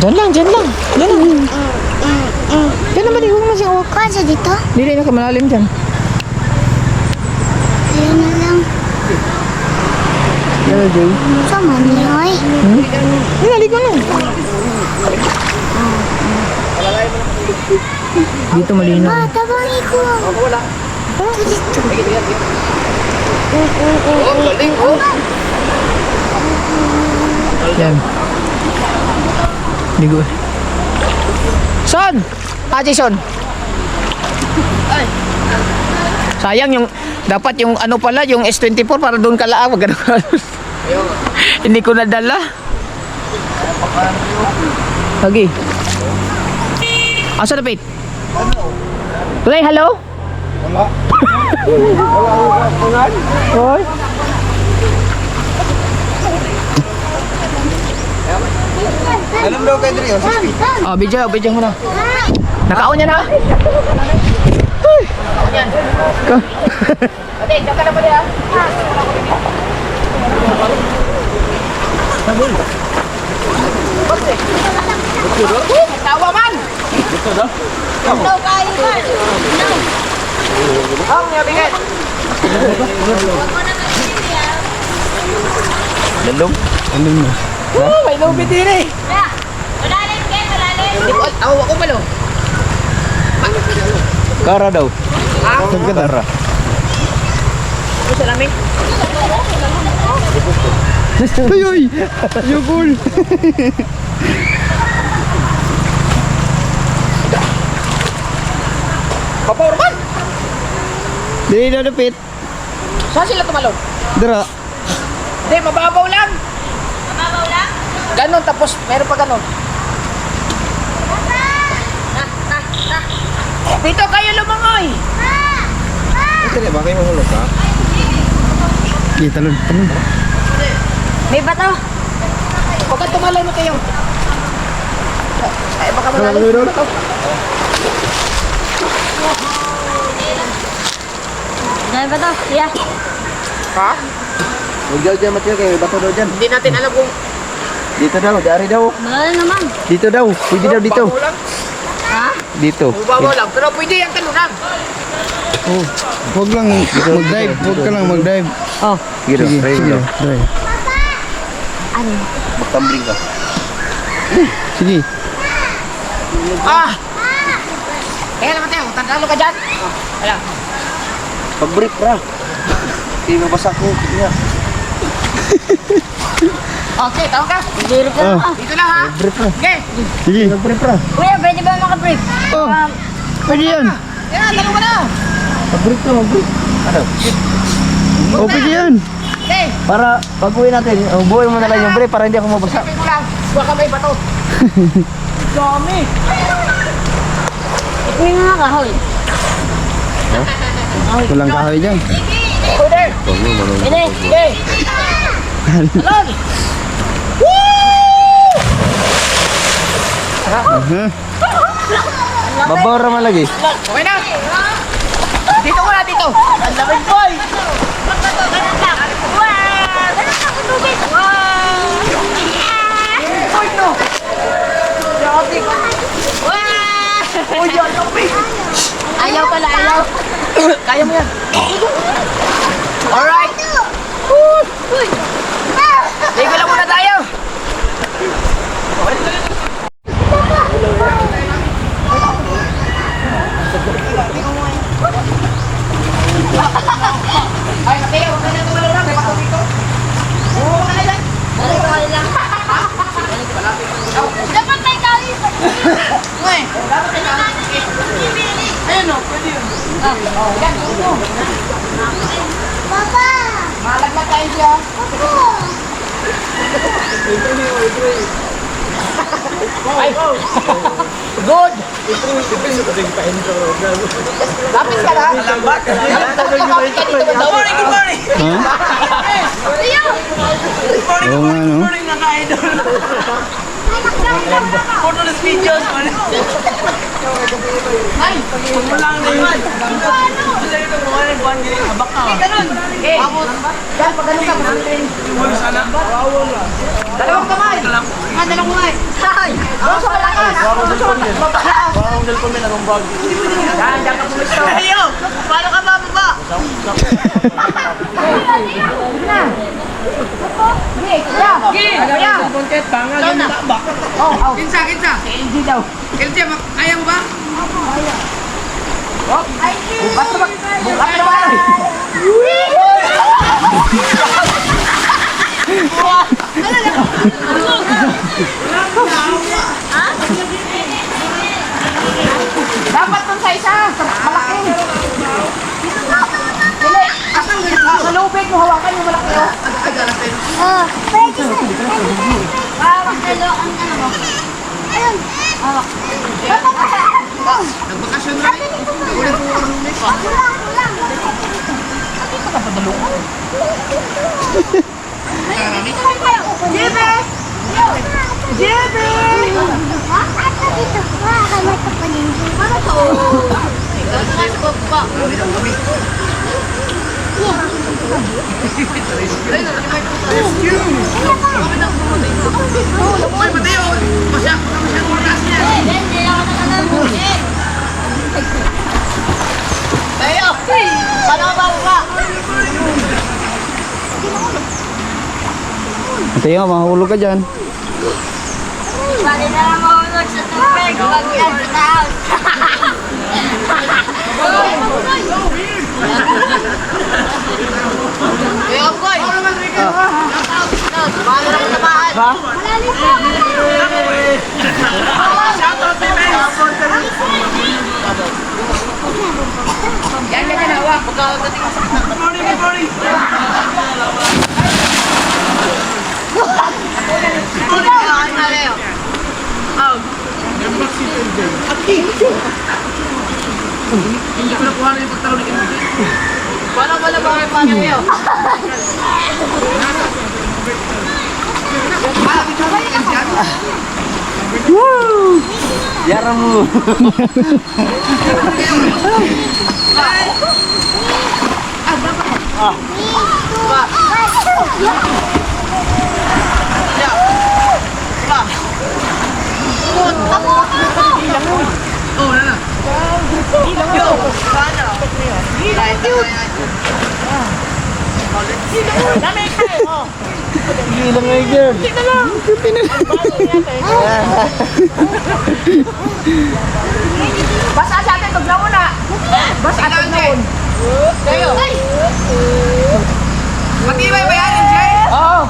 Diyan lang, diyan lang. Diyan lang. Diyan naman, huwag mo siya. Kasa dito? Hindi na ka malalim dyan. Ayan na lang. Hello, Jay. Sama niya ay. Hindi, ligo na. Dito malinaw. Tabangi ko. Ito dito. galing, Yan. Ligo. Son! Son! Sayang yung, dapat yung ano pala, yung S24 para doon ka laang, wag ganun. Hindi ko nadala. Lagi. Asa na, Pete? Tulay, hello? Wala. Wala. Hoy. Alam daw kay Drio, Oh, video mo na. Nakaon niya na. Nakaon yan. Ate, diyan ka na pala. Sabol. Bakit? Tawa man. Dito daw. No, kain man. No. Ang niya bigat. Lalong. May lubid din eh. Malalim kayo, malalim. Hindi ko, ako palo. Kara daw. Kara. Ano sa namin? Uy! Yugol! Papower man. Dili na lupit. Saan sila tumalon? Dira. Hindi, mababaw lang. Mababaw lang. Ganon, tapos meron pa ganon. Dito kayo lumangoy. Ito ba kayo mahulog ka? Di, talon. May bato. Huwag kang tumalon mo kayo. Ay, baka malalim. May bato. Yeah. Ha? Huwag daw dyan Mateo kayo, bato daw dyan. Hindi natin alam kung Dito daw, dari daw. Malalim naman. Dito daw, pwede daw dito. babaw lang. Ha? Dito. Babaw lang, pero pwede yung talunan. Oh, huwag lang mag-dive. Huwag ka lang mag-dive. Oh. Sige, Sige, try sige. daw. Try. Magtumbling ka. Sige. Ah! Kaya naman tayo, tandalo ka dyan. Wala. Pag-break ra. Hindi mabasa ko. Yeah. Okay, tawag ka. Dito ka Oh. na. Dito lang ha. Okay. Sige. Break ra. Kuya, pwede ba maka-break? Oh, pwede yan. Yan, talo ka na. Mag-break ka, mag-break. Ano? Oh, pwede yan. Okay. Para pag-uwi natin, buhay mo na lang yung break para hindi ako mabasa. Sabi ko lang, huwag ka may bato. Dami. Ikunin nga kahoy. Walang kahoy dyan. Order. Ini. Okay. Alon. Babaw ra man lagi. Okay na. Dito ko na, dito. Ang lamig boy. Ayaw pala, ayaw. Kaya mo yan. Alright. Ligo lang muna tayo. Ay, Mateo, huwag ka na tumalun na. May bato dito. Oo, wala na yan. Dapat may kahoy. Uy, ayun o, pwede yun. Yan, oo. Papa! Malaglag tayo siya. Ay! Good! Lapit ka na? Lapit ka dito. Good morning, good morning! Oo nga, no? Ay! Okay. Yan, pag ganun ka, magandang. Dalawang kamay. Dalawang kamay. Ay! Doon sa malakas. Yan, dyan ka pumisto. Ayo! Paano ka bababa? Sige, kaya. Kaya. Ikaw na. Oh. Kinsa. Hindi daw. Kinsa, kaya mo ba? Kaya. Oh, bukas na ba? Bukas na ba? Dapat dun sa isa, sa malaki. Dili, sa lubig mo hawakan yung malaki. Oh, pwede na. Hawak na lo ang ano mo. Ayun. Hawak. Nagbakasyon na rin. Ulit po ang lunes. Kulang. Dito ka padalungan. Jebe! Jebe! Ata dito. Kamay ka pa niyo. Ano to? Uy, Mateo! Masyang oras niya. Tayo! Paano ka bababa? Tayo, mahulog ka dyan. Bali na lang mahulog sa tubig. Huwag yan sa taon. Kuya Koy! Paano na katamaan? Malalim po. Yan, ganyan hawak. Pagkakating sa Hindi ko nakuha na yung pagtalo ni Kimberly. Paano ba lang mga paano yun? Yara mo. Oo, wala na. Gilang nga girl. Basta sa atin, tugnaw na. Basta tugnaw. Tayo. Matibay ba yan, Jay? Oo.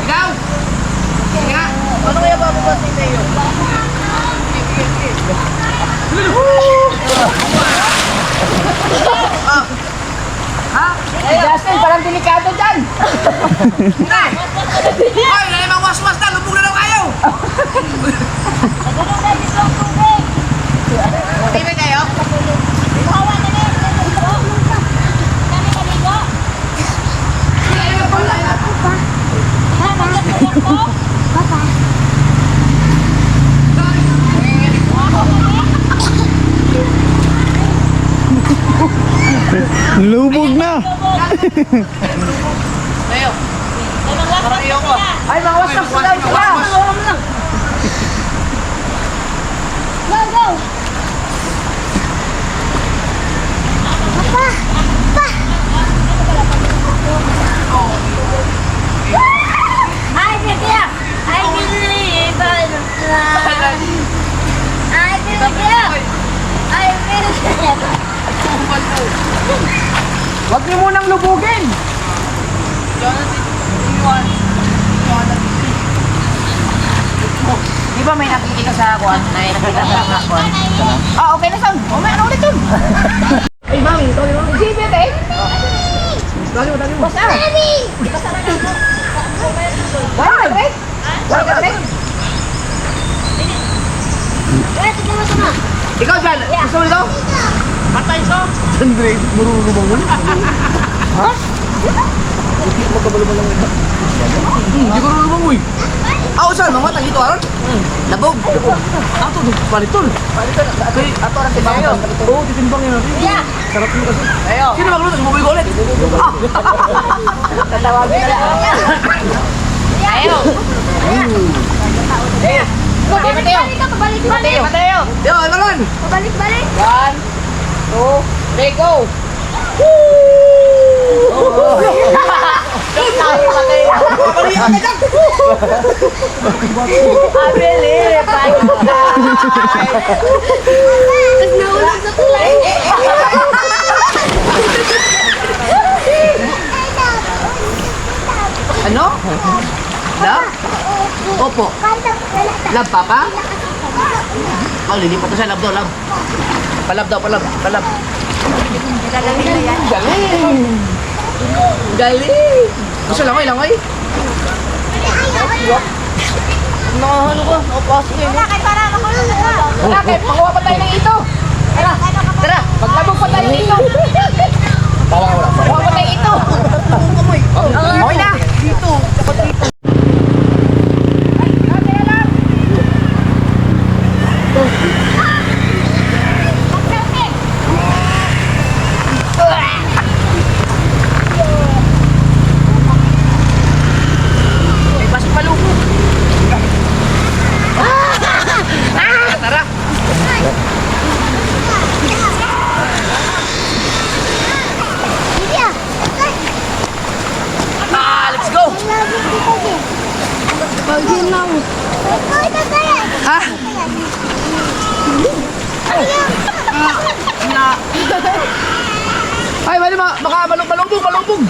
Ikaw! Sige nga. Ano kaya bababa sa inyo? Justin, parang delikado dyan. Hoy, nalimang waswas na. Lubog na daw kayo. Matibay kayo? Lubog na. Tayo. Parang iyo ko. Ay, mga wasap sila. Go, go. Papa. Papa. Ay, kaya. Ay, kaya. Ay, kaya. Ay, kaya. Huwag niyo munang lubugin. Di ba may nakikita sa kuwan? Nakikita sa kuwan? Ah, okay na son. O, may ano ulit yun? Ay, mami. Exhibit eh. Dali mo. Basta. Basta na lang. Wala ka, Dre? Wala ka, Dre? Ikaw dyan. Gusto mo ito? Patay so. Andre, marunong ba mo? Ha? Hindi mo kabalo lang ito. Hindi ko rin lumamoy. Ako saan? Mga tangito aron? Labog. Ato, palitol. Kay, ato rin si Bayo. Oo, titimbang yan natin. Sarap mo kasi. Ayo. Sino magluto? Sumuboy ko ulit. Tatawagin na lang. Ayo. Ayo. Mateo. Pabalik-balik. Mateo. Yo, ay malon. Pabalik-balik. 1, 2, 3, go. Pabalihan ka dyan. I believe I can fly. Tapos nahulog sa tulay. Ano? Love? Opo. Love, Papa? Oh, lilipat na siya. Love daw, love. Palab daw, palab. Palab. Galing! Gusto langoy, langoy? Nakahalo ka, nakapasok eh. Wala, kahit para makulong na. Tara, kahit makuha pa tayo ng ito. Tara, tara, maglabog pa tayo ng ito. Makuha pa tayo ng ito. Okay na. Dito. May pasok palubog. Tara. Let's go. Ha? Ay, bali baka malubog.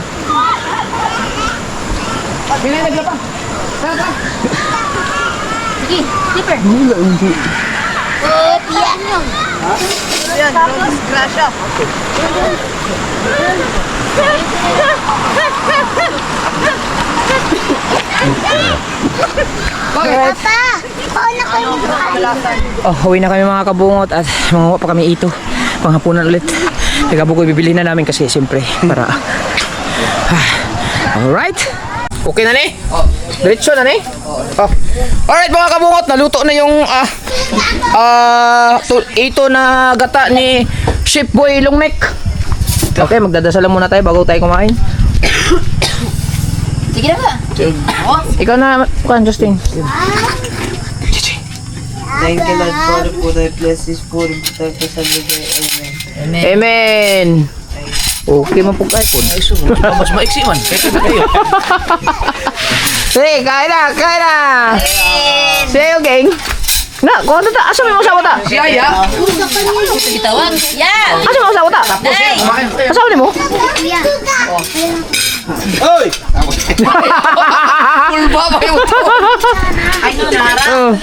Bilay naglaba. Tara. Sige, slipper. Ayan, no disgrasya. Bakit? Papa, pauna kayo. Oh, uwi na kami mga kabungot at manguha pa kami ito. Panghapunan ulit. Teka po ko bibili na namin kasi siyempre para... Alright. Okay na ni? Diretso na ni? Oh. Alright mga kabungot, naluto na yung ito na gata ni Chef Boy Longmek. Okay, magdadasal muna tayo bago tayo kumain. Sige na ba? Ikaw na, Justin. Thank you, Lord, for the food I bless this food. Thank you sa bigay. Amen. Amen. Okay man po kayo. Mas maiksi man. Kaya kayo. Sige, kain na. Sige, gang. Na, kung ano ta? Asa may masawa ta? Si Aya. Tawag. Yan! Asa may masawa ta? Nay! Asawa ni mo? Oy! Pulba ba yung ito? Ay, nara.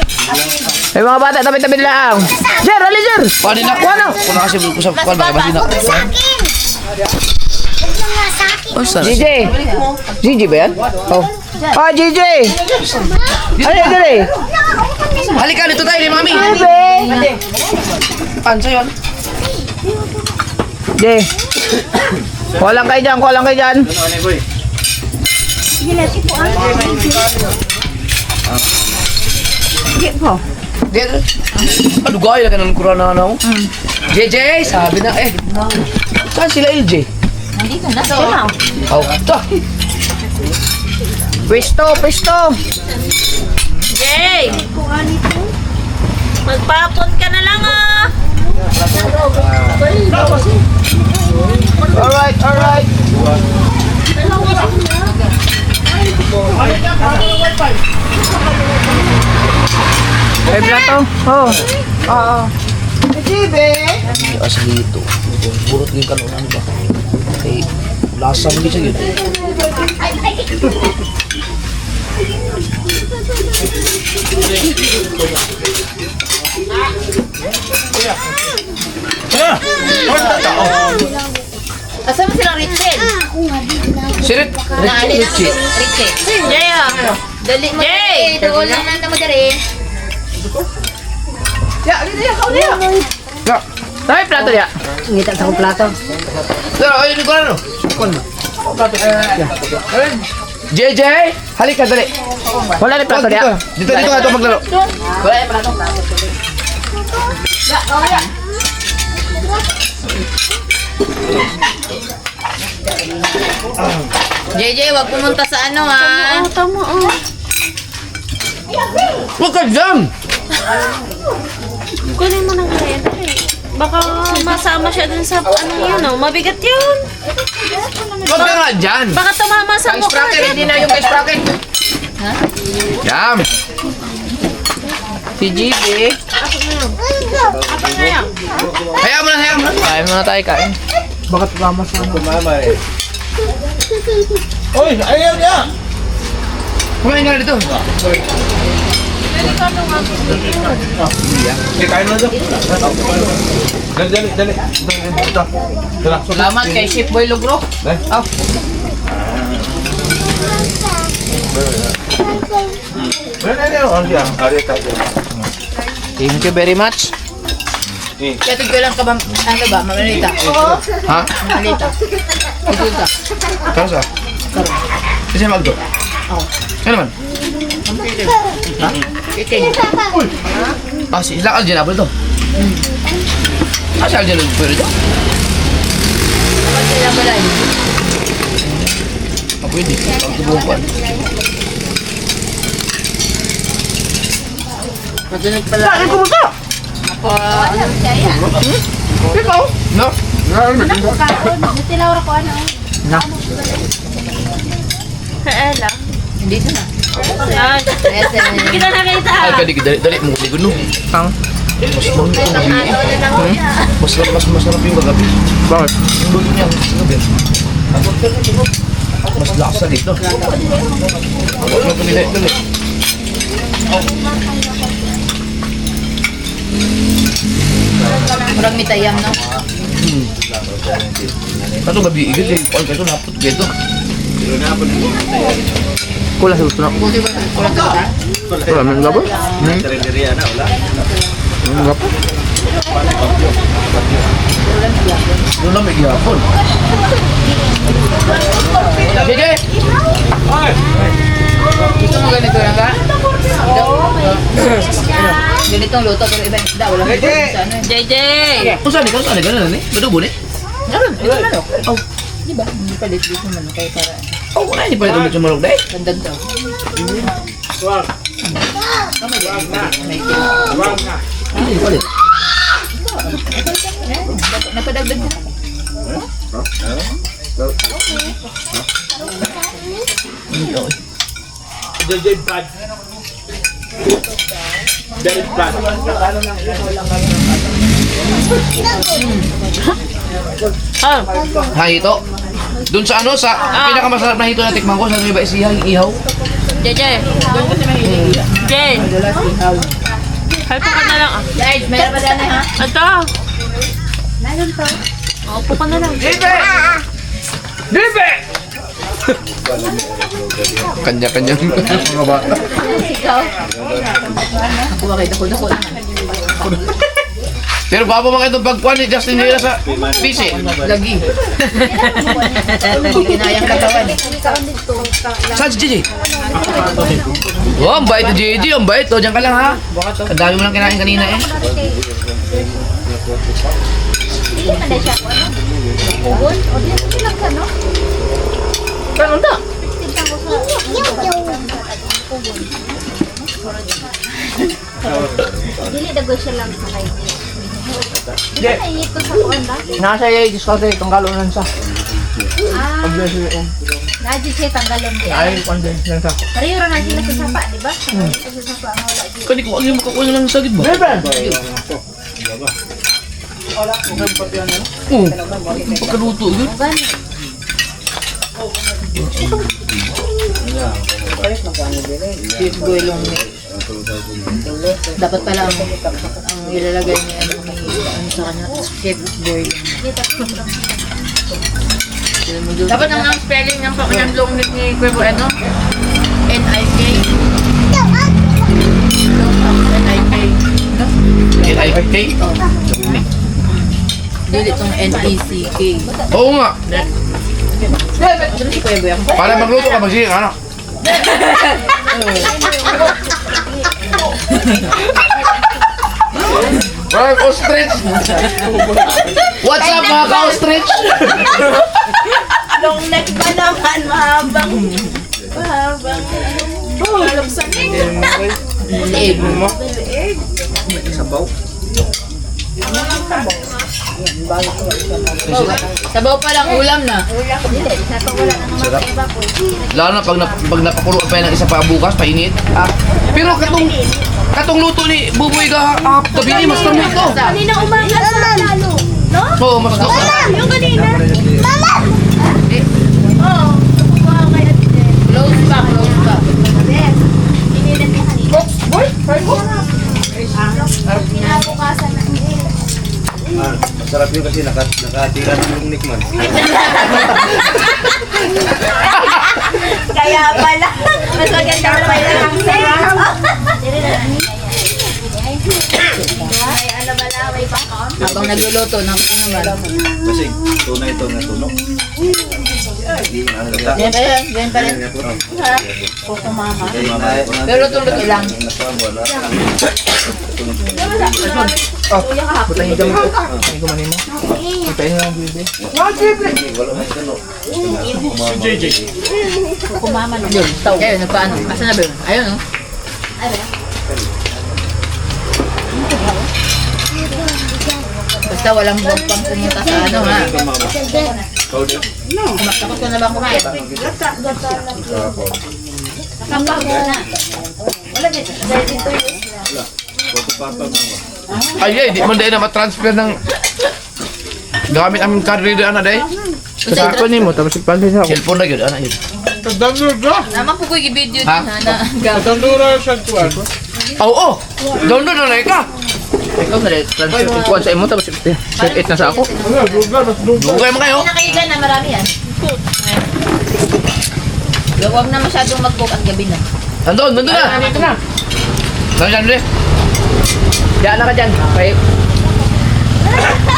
May mga bata, tabi-tabi lang. Jer, ali, Jer. Paano na? Kung na kasi usap ko na kasi na. Oh, sana. JJ. JJ ba yan? Oh. Ah, JJ. Ay, dali. Halika dito tayo ni Mami. Pansa yun? JJ. Kulang kayo dyan. Dito. Ano gaya ka ng kurana na ako? JJ, sabi na eh. Saan sila LJ? Nandito na. Sila. Oh, ito. Pwesto. Yay! Magpapon ka na lang Alright. May plato? Oh. Oo. Asa dito. Burot yung kanon ano ba? Eh, lasa mo siya yun. Asa mo silang Richel? Sirit. Richie. Richel. Jay, Dali mo dali. Doon lang nanda mo dali. Ya. May plato niya. Ngita sa akong plato. Pero ayun ko ano? JJ, halika dali. Wala na plato niya. Dito nga ito maglaro. Wala yung plato. JJ, wag pumunta sa ano ha. tama Huwag ka dyan! Kunin mo ng kaya. Baka masama siya dun sa ano yun, mabigat yun. Huwag ka nga dyan! Baka tumama sa Ang mukha sprocket, niya. hindi na yung kay sprocket. Jam! Si JJ. Hayaan mo na. Kain muna tayo, kain. Bakit lamas na? Mama eh. Oy, ayaw niya! Kumain ka na dito. Okay, kain mo na to. Dali. Ito. Tara. Salamat kay Chef Boy Lugro. Oh. Thank you very much. Kaya tigil lang ka ba, ano ba, mamalita? Ha? Mamalita. Tigil ka. Kano sa? Kasi magdo. Oo. Ano naman? Ha? Kiking. Ah, si ilang aljan apple to? Ah, si aljan lang pwede to? Kapag sila malay. Ah, pwede. Ang tubuhan. Matunog pala. Saan kumusta? Ako, ano? Ikaw? No? Natilaw ko ano? Na. Ella. Hindi na. Yan. Hindi kita nakita. Ay, pwede dali mo kasi guno. Ang? Mas masarap yung gagabi. Bakit? Yung gulo niya, mas lasa dito. Mas tumila ito eh. Murag mitayam, no? Kato gabi igil eh. Ay, kato napot dito. Kula sa gusto na. Buti ba? Kulang ka ba? Wala, may gabo? Terenderiya na, wala. May gabo? Doon na may gapon. Sige! Gusto mo ganito lang ka? Ganitong luto, pero iba yung isda. Walang luto sa ano. JJ. Kung saan ikaw? Saan ganun eh? Badugo ni? Ganun, ito manok. Oh. Di ba? Hindi palit dito manok kayo para Oh, wala. Hindi pa rin ulit sumarog dahil. gandang daw. Hindi pa rin. Napadagdag na. JJ Brad. Very bad. Ha, ito. Doon sa ano, sa pinakamasarap na hito na tikman ko, sa may ba isihang ihaw? JJ. Jay. Help ka na lang. Guys, mayroon pa dyan ha? Ito. Mayroon pa. Upo ka na lang. Kanya-kanya mga bata. Ikaw? Ako ba kayo dako-dako lang? Pero gwapo mga itong pagkuhan ni Justin Rivera sa PC. Lagi. Hindi kinayang katawan eh. Saan si Gigi? Oh, ang bait ni Gigi. Ang bait. O, dyan ka lang ha. Ang dami mo lang kinain kanina eh. Hindi man na siya ako, ano? Pugon? O, di mo silang ka, no? Pero ano? Tignan ko sa... Yung... Dili dagoy siya lang sa kayo. Hindi na iit ko sa kuwan ba? Nasa iyo, discount eh, kung kalunan sa. Ah, nadyo siya tanggalon siya. Ay, kondens lang sa. Pareho na sila sa sapa, di ba? Sa sapa, ang wala dito. Kani ko, ano yung makakuha lang sa sagid ba? Oo. Pagkaluto yun. Gani. Chef Boylong ni. Dapat pala ang ilalagay ni ano sa kanya, Chef Boylong. Dapat ang spelling ng pakinandlong ni Kuya ano? N-I-K. N-I-K. N-I-K? Dili itong N-E-C-K. Oo nga. Ano si Kuya Boy? Para magluto ka magsiging ano? Parang ostrich. What's up mga ka-ostrich? Long neck pa naman, mahabang. Mahabang. Maluksan Liig mo. Sabaw pa lang ulam na. Dili, sa to wala na naman sa iba po. Lalo na pag napakulo pa ng isa pa bukas, painit. Pero katong luto ni Buboy gabi ni mas tamis to. Kanina umaga sa lalo. No? Oo, mas to. Yung kanina. Mama! Oo. Wow, kay Ate. Close back, close back. Yes. Inilan ni Hani. Masarap yun kasi nakatira ng yung Nickman. Kaya pala. Mas maganda pala ang sarap. Habang nagluluto ng naman. Kasi tunay ito na tunog. Yan pa rin. Kuko mama. Pero luto lang. Butang higam ko. Hindi ko manin mo. Ipain lang bibi. Si JJ. Kuko mama. Yun, tao. Ayun, nagpaano. Asa na ba yun? Ayun, no? Basta walang huwag pang pumunta sa ano, ha? Tapos ko na ba kumain? Ay, di man dahil na matransfer ng gamit ang card reader, ana day. Sa ako ni mo tapos ipalhin ako. Cellphone na yun, ana yun. Naman po ko i-video din, Ha? ha? Na, Tandura siya tuwan. Oo, download na na ka. Ikaw na transfer ko sa imo tapos set it na sa ako. Bugay mo kayo. Pinakaigan na marami yan. Huwag na masyadong mag-book at gabi na. Nandun na. Dito na. Nandiyan ulit. Diyan na ka dyan. Okay.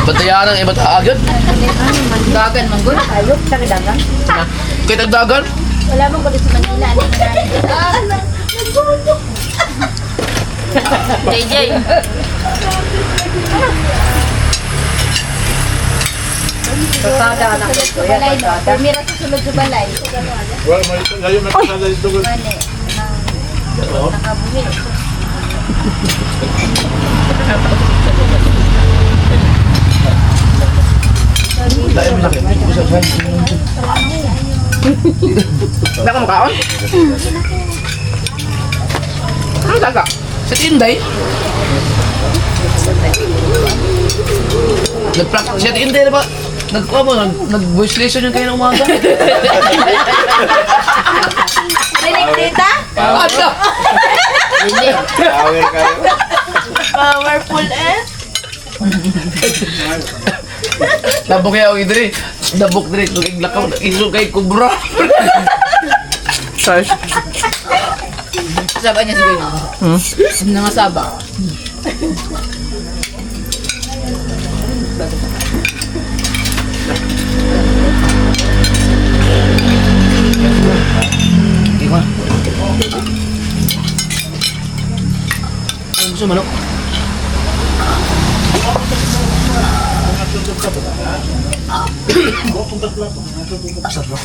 Batayan ang iba't agad. Dagan, manggol. Ayok, sa dagan. Kaya tagdagan. Wala mong kulit sa Manila. JJ. Pasada na ko. Balay no. Pumira sa sulod sa balay. Well, layo magkasala dito. Nakabuhi. Wala ka makaon? Ano taga? Sa Tinday. Nag-practice. Sa Tinday na ba? Nag-voice lesson yung kayo ng umaga. Rinig tita? Ano? Power kayo. Powerful eh. Nabok kaya ako idri. Nabok diri. Nung iglakaw. Iso kay kubra. Sorry. Saba niya siguro. Nangasaba. Iwan. Ano gusto manok? Asar bro.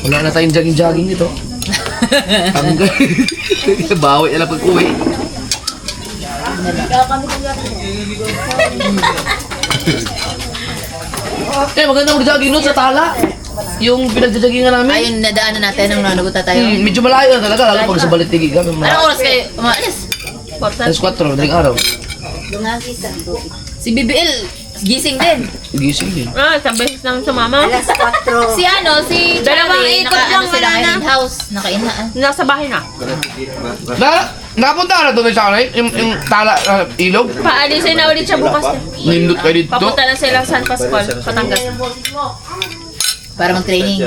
Wala na tayong jogging-jogging dito. Bawi na lang pag-uwi. Eh, maganda mag-jogging nun sa Tala. Yung pinag-joggingan namin. Ayun, nadaanan natin nung nanugutan tayo. Medyo malayo na talaga, lalo pag sa Balitigi kami. Anong oras kayo umaalis? Alas 4, madaling araw. Si BBL, gising din. Gising din. Ah, sabay lang sumama. Si ano, si Dalawang Charlie, ikot lang, sila wala na. in-house. Naka-inhaan. Nasa bahay na. Nakapunta ka na doon sa kanay? Yung Tala, ilog? Paalisin na ulit siya bukas. Nindot kayo dito? Papunta na sila San Pascual, Batangas. Para mag-training.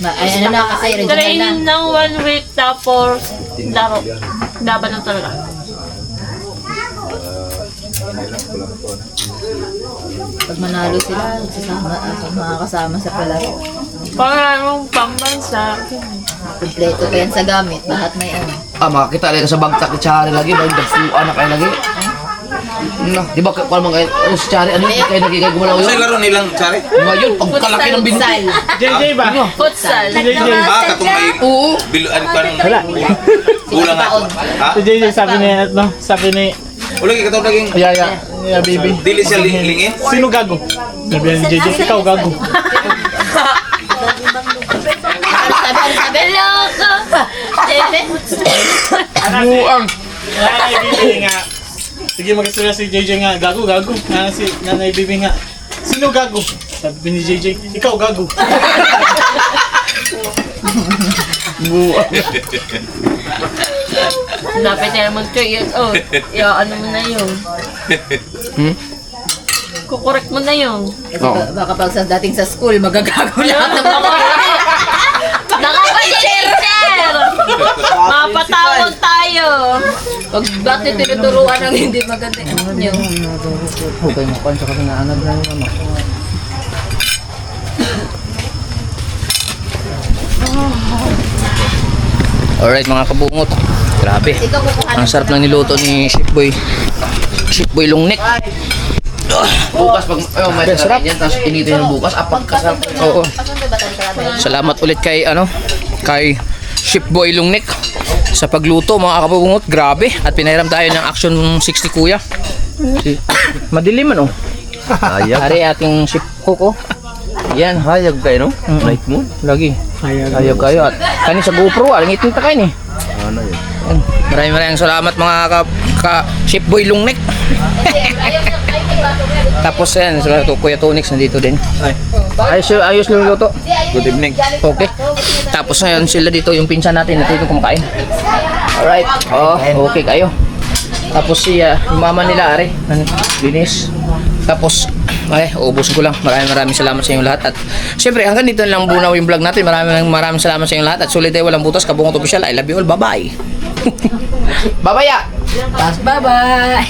Ay, ano na kasi, regional na. Training ng 1 week tapos laro. Laban na talaga. Pag manalo sila, makakasama sa palaro. Pangarong pambansa. Kompleto pa yan sa gamit. Lahat may ano. Makakita lang ka sa bagtak ni Chari lagi, ba? Nagpuan na kayo lagi. Di ba, kung naman kayo, si Chari, ano yung kayo nagigay gumalaw Sa yun? laro nilang tsari. Ngayon, pagkalaki ng binti. Futsal. JJ ba? Futsal. Si JJ. Katong may Oo. ano ka nang kulang nga. Ha? Si JJ sabi ni, ano, sabi ni, Ulang katong naging yeah, baby. dili siya lingin. Sino gago? Sabi ni JJ, ikaw gago. Sabi, loko! Buang. Nanay Bibi nga. Sige, mag-istorya si JJ nga, gago. Nga si Nanay Bibi nga, sino gago? Sabi ni JJ, ikaw gago. Buang. Dapat na naman kayo. Oh, ano mo na yun. Kukorek mo na yun. Baka pag sa dating sa school, magagago lahat ng mga Nakapag-share! Mapatawag tayo. Pag bakit tinuturuan ng hindi maganda nyo. Okay mo kon sa kasi naanad na yung ano. Alright mga kabungot. Grabe. Ang sarap ng niluto ni Chef Boy. Chef Boy Longneck. Bukas pag may sarap yan tapos inito yung bukas apag kasarap. Oo. Salamat ulit kay kay Chef Boy Longneck sa pagluto mga kabungot. Grabe. At pinahiram tayo ng Action 60 kuya. Madilim ano? Hayag. Ari ating Chef Cook oh. Yan. Hayag kayo, no? Night moon. Lagi. Hayag kayo. At kani sa GoPro, alangitin ta kayo ni. Ano yun? Yan. Maraming salamat mga Chef Boy Longneck. Tapos yan, sa Kuya Tonix nandito din. Ayos yung luto. Good evening. Okay. Tapos ngayon sila dito, yung pinsan natin, dito kumakain. Alright. Oh, okay kayo. Tapos yung mama nila, Ari, linis. Tapos, ubusin ko lang. Maraming salamat sa inyong lahat. At syempre, hanggang dito lang bunaw yung vlog natin. Maraming salamat sa inyong lahat. At sulit tayo, walang butas. Kabungot Official. I love you all. Bye-bye. Bye-bye. Bye-bye!